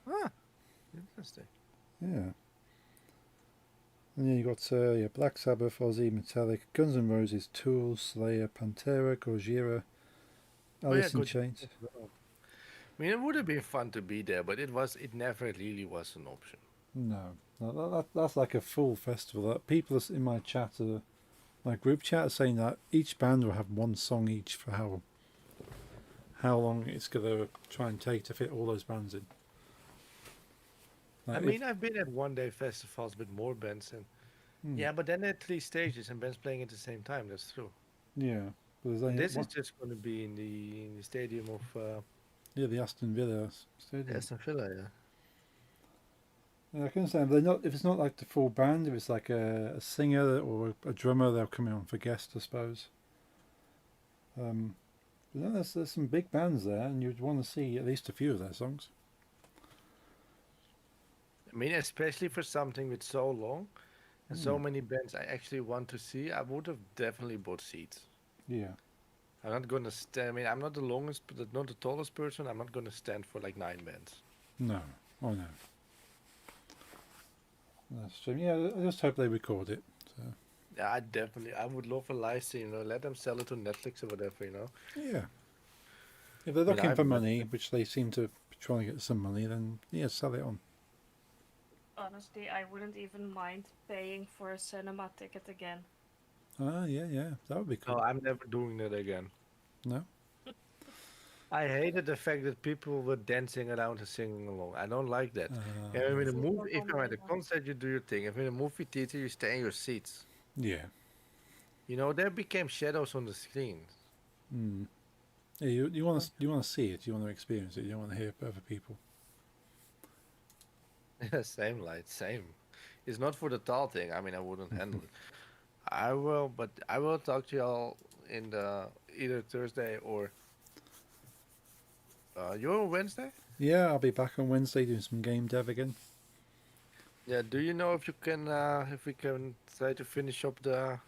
Ah, interesting. Yeah. And then you got Black Sabbath, Ozzy, Metallic, Guns N' Roses, Tool, Slayer, Pantera, Gojira, Oh yeah, Alice in good. Chains. As well. I mean, it would have been fun to be there, but it never really was an option. No, that's like a full festival. That people in my chat, my group chat, are saying that each band will have one song each for how long it's gonna try and take to fit all those bands in. I Like mean, I've been at one-day festivals with more bands, and hmm, yeah, but then at 3 stages and bands playing at the same time. That's true. yeah, but there's And only this is one. just going to be in the stadium of Yeah, the Aston Villa Stadium. Aston Villa. Yeah. Yeah, I can understand. But they're not if it's not like the full band. If it's like a singer or a drummer, they'll come in on for guests, I suppose. But no, there's some big bands there, and you'd want to see at least a few of their songs. I mean, especially for something with so long and so Hmm. many bands I actually want to see, I would have definitely bought seats. Yeah. I'm not gonna stand. I mean, I'm not the longest, but not the tallest person. I'm not gonna stand for like 9 bands. No. Oh no. That's true. Yeah, I just hope they record it. So. Yeah, I would love a live stream. Let them sell it to Netflix or whatever. Yeah. If they're I mean, looking I've for never. money, which they seem to be trying to get some money, then yeah, sell it on. Honestly, I wouldn't even mind paying for a cinema ticket again. Ah, yeah, that would be No, cool. I'm never doing that again. No. I hated the fact that people were dancing around and singing along. I don't like that. Uh, And in a Super movie, if you're at a Combinator. concert, you do your thing. If you're in a movie theater, you stay in your seats. yeah. There became shadows on the screen. Mm. Yeah, you want to see it. You want to experience it. You don't want to hear other people. Same light, same. It's not for the tall thing. I mean, I wouldn't handle it. I will, but I will talk to y'all in the either Thursday or you're on Wednesday. Yeah, I'll be back on Wednesday doing some game dev again. Yeah. Do you know if you can, if we can try to finish up the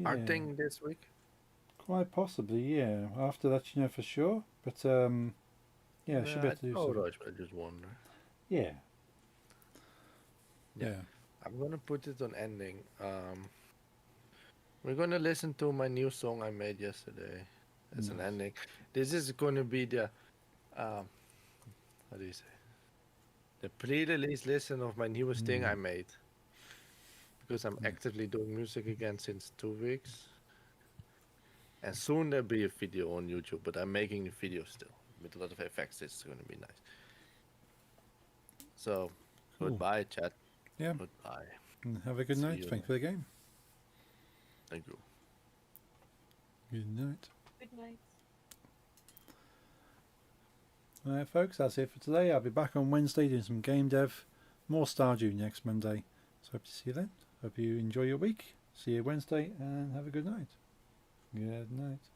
art Yeah, thing this week? quite possibly. Yeah, I'll have to let you know for sure. But yeah, I should be able to do Oh, something. Raj, I just wonder. Yeah, Yeah, yeah. I'm gonna put it on ending. We're gonna listen to my new song I made yesterday as an Nice. ending. This is gonna be the um, how do you say? The pre-release listen of my newest thing I Mm. made because I'm Yeah. actively doing music again since 2 weeks. And soon there'll be a video on YouTube, but I'm making a video still with a lot of effects. It's gonna be nice. So, Cool. goodbye, chat. Yeah. Goodbye. And have a good See night. you Thanks for the game. Thank you. Good night. Good night. Alright, folks, that's it for today. I'll be back on Wednesday doing some game dev. More Stardew next Monday. So hope to see you then. Hope you enjoy your week. See you Wednesday and have a good night. Good night.